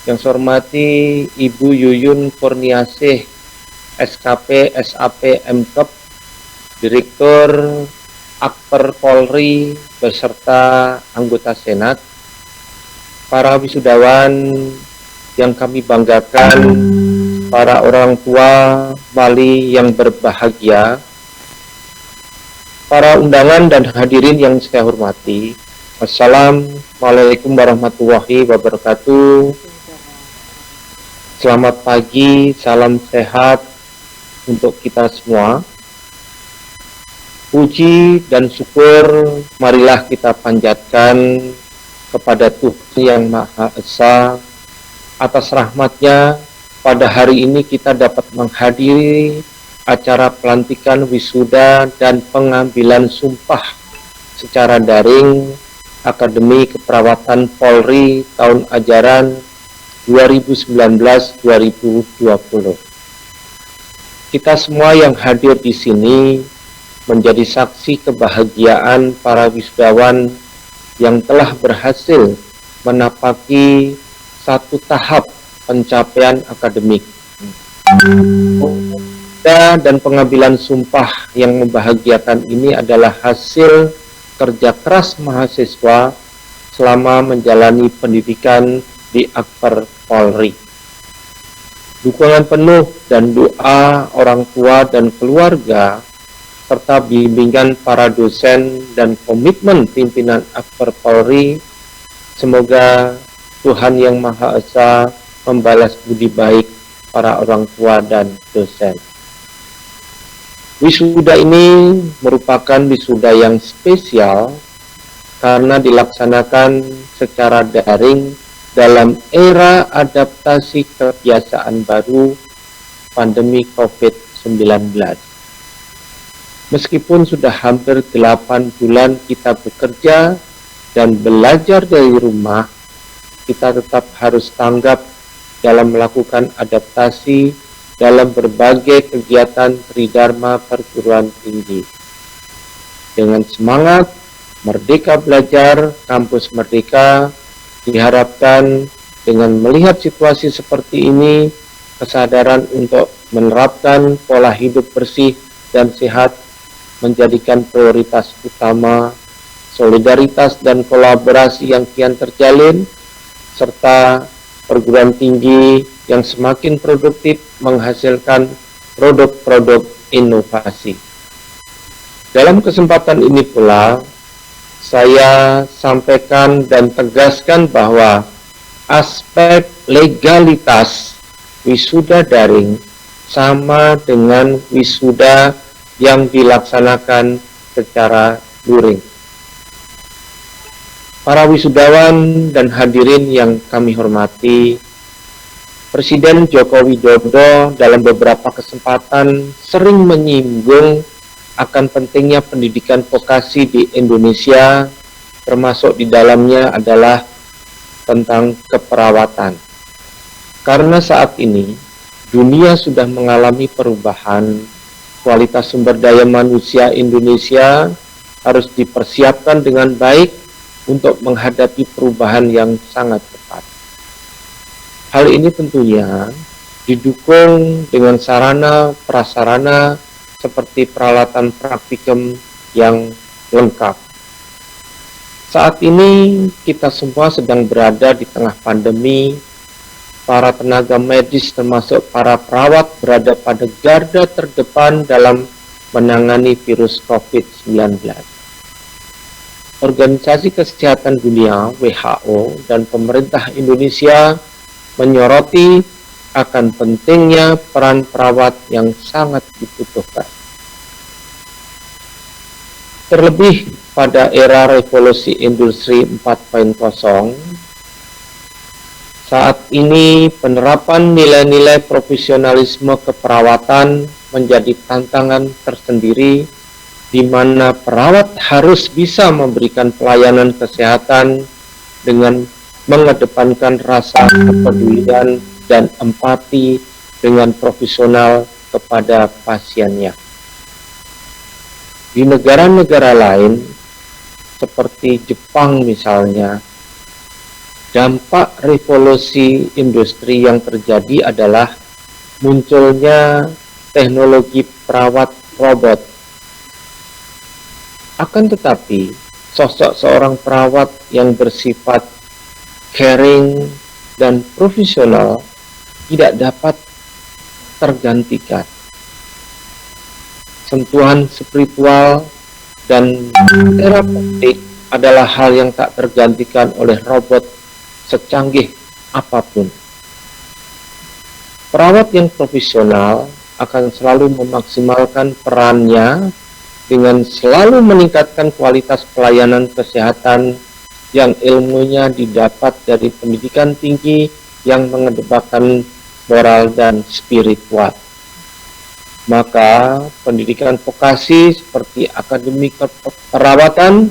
Yang saya hormati Ibu Yuyun Kurniasih, SKP SAP MKep, Direktur Akper Polri beserta anggota Senat, para wisudawan yang kami banggakan, para orang tua wali yang berbahagia, para undangan dan hadirin yang saya hormati, Assalamualaikum warahmatullahi wabarakatuh. Selamat pagi, salam sehat untuk kita semua. Puji dan syukur marilah kita panjatkan kepada Tuhan Yang Maha Esa atas rahmatnya pada hari ini kita dapat menghadiri acara pelantikan wisuda dan pengambilan sumpah secara daring Akademi Keperawatan Polri tahun ajaran 2019-2020. Kita semua yang hadir di sini menjadi saksi kebahagiaan para wisudawan yang telah berhasil menapaki satu tahap pencapaian akademik. Dan pengambilan sumpah yang membahagiakan ini adalah hasil kerja keras mahasiswa selama menjalani pendidikan di Akper Polri. Dukungan penuh dan doa orang tua dan keluarga serta bimbingan para dosen dan komitmen pimpinan Akper Polri, semoga Tuhan Yang Maha Esa membalas budi baik para orang tua dan dosen. Wisuda ini merupakan wisuda yang spesial karena dilaksanakan secara daring dalam era adaptasi kebiasaan baru pandemi COVID-19. Meskipun sudah hampir 8 bulan kita bekerja dan belajar dari rumah, kita tetap harus tanggap dalam melakukan adaptasi dalam berbagai kegiatan Tridharma perguruan tinggi. Dengan semangat Merdeka Belajar, Kampus Merdeka, diharapkan dengan melihat situasi seperti ini, kesadaran untuk menerapkan pola hidup bersih dan sehat menjadikan prioritas utama, solidaritas dan kolaborasi yang kian terjalin, serta perguruan tinggi yang semakin produktif menghasilkan produk-produk inovasi. Dalam kesempatan ini pula, saya sampaikan dan tegaskan bahwa aspek legalitas wisuda daring sama dengan wisuda yang dilaksanakan secara luring. Para wisudawan dan hadirin yang kami hormati, Presiden Joko Widodo dalam beberapa kesempatan sering menyinggung akan pentingnya pendidikan vokasi di Indonesia, termasuk di dalamnya adalah tentang keperawatan. Karena saat ini dunia sudah mengalami perubahan, kualitas sumber daya manusia Indonesia harus dipersiapkan dengan baik untuk menghadapi perubahan yang sangat cepat. Hal ini tentunya didukung dengan sarana prasarana seperti peralatan praktikum yang lengkap. Saat ini kita semua sedang berada di tengah pandemi. Para tenaga medis termasuk para perawat berada pada garda terdepan dalam menangani virus COVID-19. Organisasi Kesehatan Dunia WHO dan pemerintah Indonesia menyoroti akan pentingnya peran perawat yang sangat dibutuhkan. Terlebih pada era revolusi industri 4.0, saat ini penerapan nilai-nilai profesionalisme keperawatan menjadi tantangan tersendiri, di mana perawat harus bisa memberikan pelayanan kesehatan dengan mengedepankan rasa kepedulian dan empati dengan profesional kepada pasiennya. Di negara-negara lain, seperti Jepang misalnya, dampak revolusi industri yang terjadi adalah munculnya teknologi perawat robot. Akan tetapi, sosok seorang perawat yang bersifat caring dan profesional tidak dapat tergantikan. Sentuhan spiritual dan terapeutik adalah hal yang tak tergantikan oleh robot secanggih apapun. Perawat yang profesional akan selalu memaksimalkan perannya dengan selalu meningkatkan kualitas pelayanan kesehatan yang ilmunya didapat dari pendidikan tinggi yang mengedepankan moral dan spiritual. Maka pendidikan vokasi seperti akademi keperawatan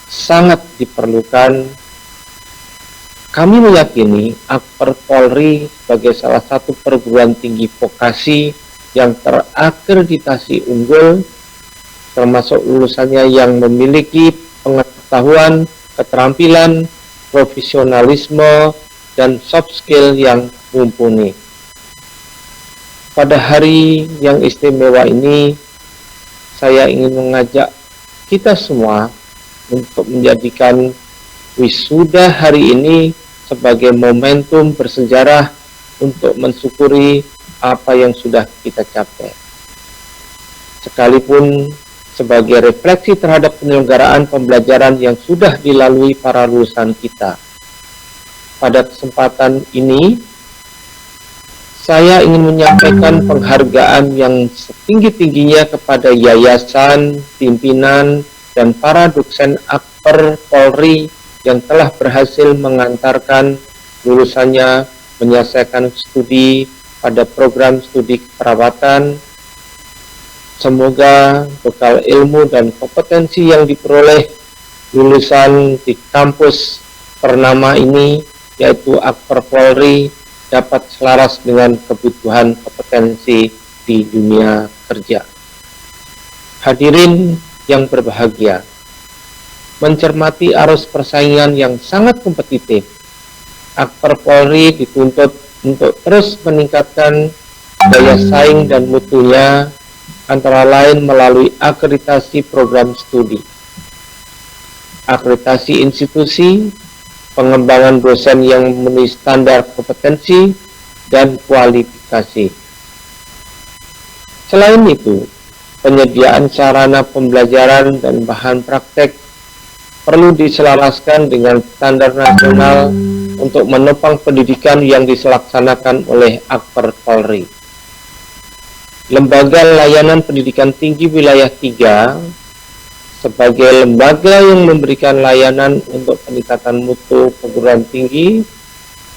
sangat diperlukan. Kami meyakini Akper Polri sebagai salah satu perguruan tinggi vokasi yang terakreditasi unggul, termasuk lulusannya yang memiliki pengetahuan, keterampilan, profesionalisme, dan soft skill yang mumpuni. Pada hari yang istimewa ini, saya ingin mengajak kita semua untuk menjadikan wisuda hari ini sebagai momentum bersejarah untuk mensyukuri apa yang sudah kita capai. Sekalipun sebagai refleksi terhadap penyelenggaraan pembelajaran yang sudah dilalui para lulusan kita. Pada kesempatan ini, saya ingin menyampaikan penghargaan yang setinggi-tingginya kepada yayasan, pimpinan, dan para dosen Akper Polri yang telah berhasil mengantarkan lulusannya menyelesaikan studi pada program studi keperawatan. Semoga bekal ilmu dan kompetensi yang diperoleh lulusan di kampus ternama ini, yaitu Akper Polri, dapat selaras dengan kebutuhan kompetensi di dunia kerja. Hadirin yang berbahagia, mencermati arus persaingan yang sangat kompetitif, Akper Polri dituntut untuk terus meningkatkan daya saing dan mutunya, antara lain melalui akreditasi program studi, akreditasi institusi, pengembangan dosen yang memenuhi standar kompetensi dan kualifikasi. Selain itu, penyediaan sarana pembelajaran dan bahan praktek perlu diselaraskan dengan standar nasional untuk menopang pendidikan yang dilaksanakan oleh Akper Polri. Lembaga Layanan Pendidikan Tinggi Wilayah 3 sebagai lembaga yang memberikan layanan untuk peningkatan mutu perguruan tinggi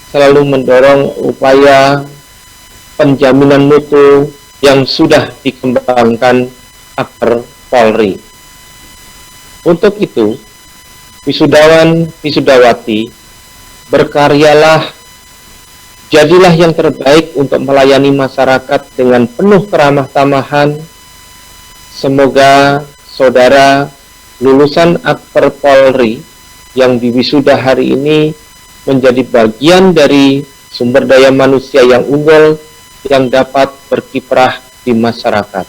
selalu mendorong upaya penjaminan mutu yang sudah dikembangkan Akper Polri. Untuk itu, wisudawan, wisudawati, berkaryalah, jadilah yang terbaik untuk melayani masyarakat dengan penuh keramah tamahan. Semoga saudara lulusan Akper Polri yang diwisuda hari ini menjadi bagian dari sumber daya manusia yang unggul yang dapat berkiprah di masyarakat.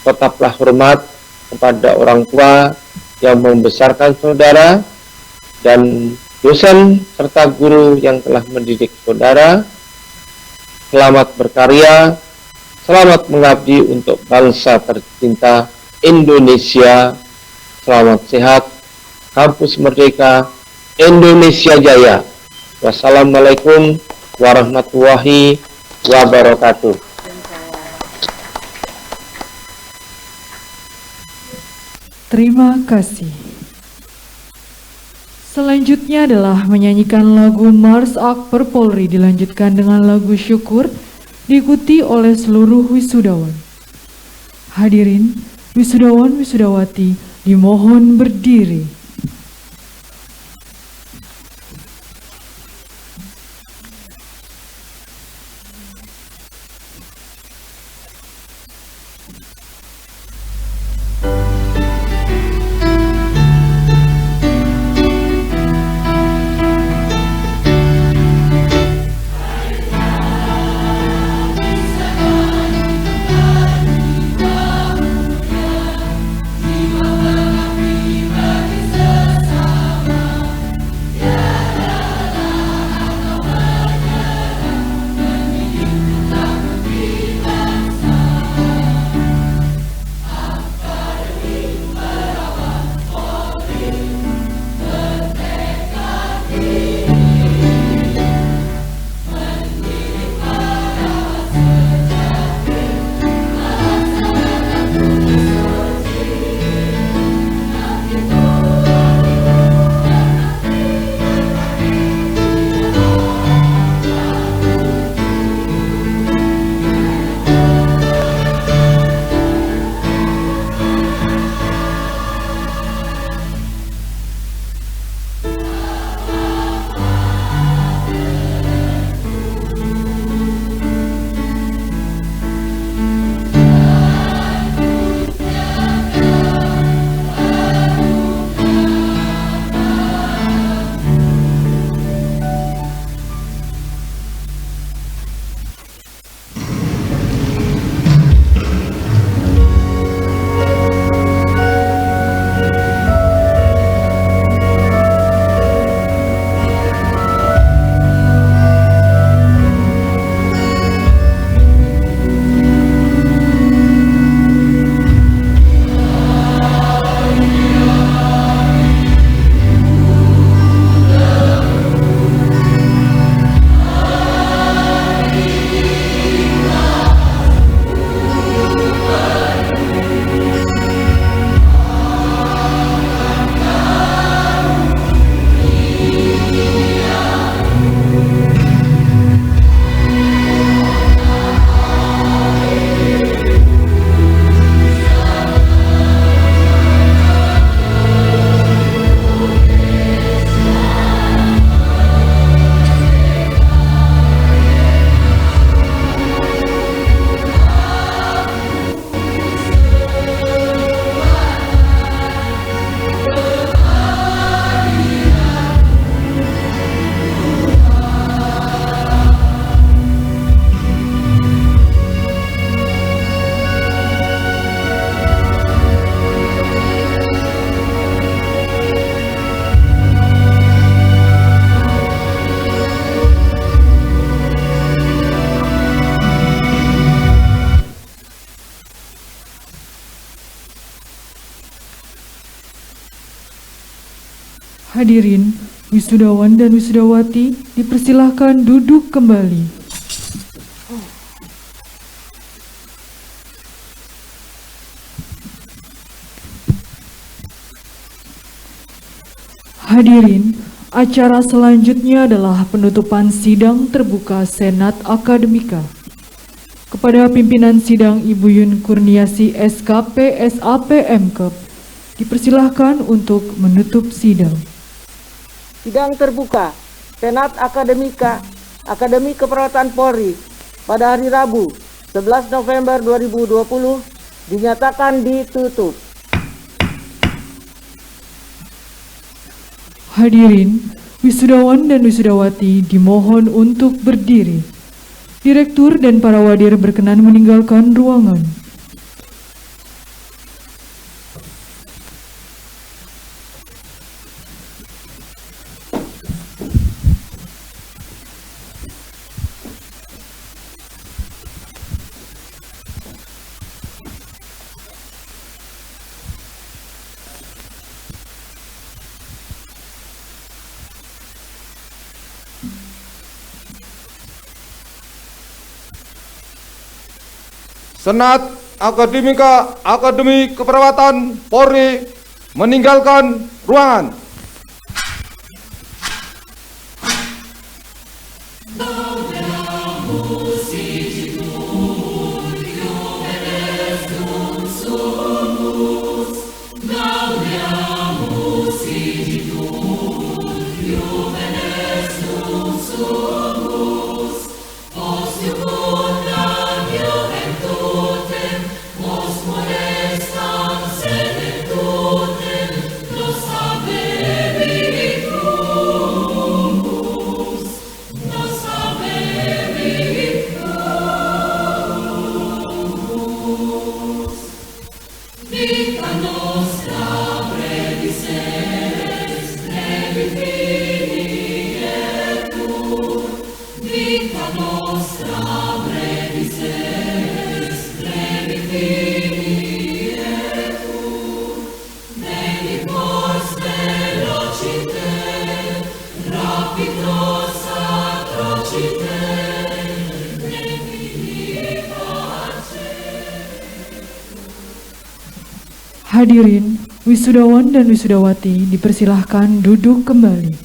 Tetaplah hormat kepada orang tua yang membesarkan saudara dan dosen serta guru yang telah mendidik saudara. Selamat berkarya, selamat mengabdi untuk bangsa tercinta Indonesia. Selamat sehat, Kampus Merdeka, Indonesia Jaya. Wassalamualaikum warahmatullahi wabarakatuh. Terima kasih. Selanjutnya adalah menyanyikan lagu Mars Akper Polri, dilanjutkan dengan lagu Syukur, diikuti oleh seluruh wisudawan. Hadirin, wisudawan wisudawati dimohon berdiri. Hadirin, wisudawan dan wisudawati dipersilahkan duduk kembali. Hadirin, acara selanjutnya adalah penutupan sidang terbuka Senat Akademika. Kepada pimpinan sidang Ibu Yun Kurniasi SKP SAP MKEP, dipersilahkan untuk menutup sidang. Sidang terbuka Senat Akademika Akademi Keperawatan Polri pada hari Rabu 11 November 2020 dinyatakan ditutup. Hadirin, wisudawan dan wisudawati dimohon untuk berdiri. Direktur dan para wadir berkenan meninggalkan ruangan. Senat Akademika Akademi Keperawatan Polri meninggalkan ruangan. Hadirin, wisudawan dan wisudawati dipersilahkan duduk kembali.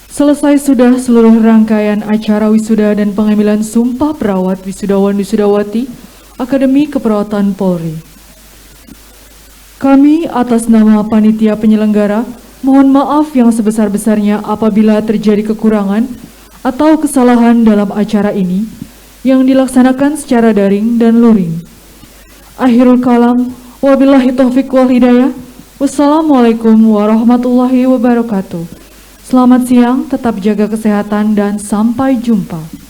Selesai sudah seluruh rangkaian acara wisuda dan pengambilan sumpah perawat wisudawan wisudawati Akademi Keperawatan Polri. Kami atas nama panitia penyelenggara mohon maaf yang sebesar-besarnya apabila terjadi kekurangan atau kesalahan dalam acara ini yang dilaksanakan secara daring dan luring. Akhirul kalam, wabillahi taufiq wal hidayah. Wassalamualaikum warahmatullahi wabarakatuh. Selamat siang, tetap jaga kesehatan dan sampai jumpa.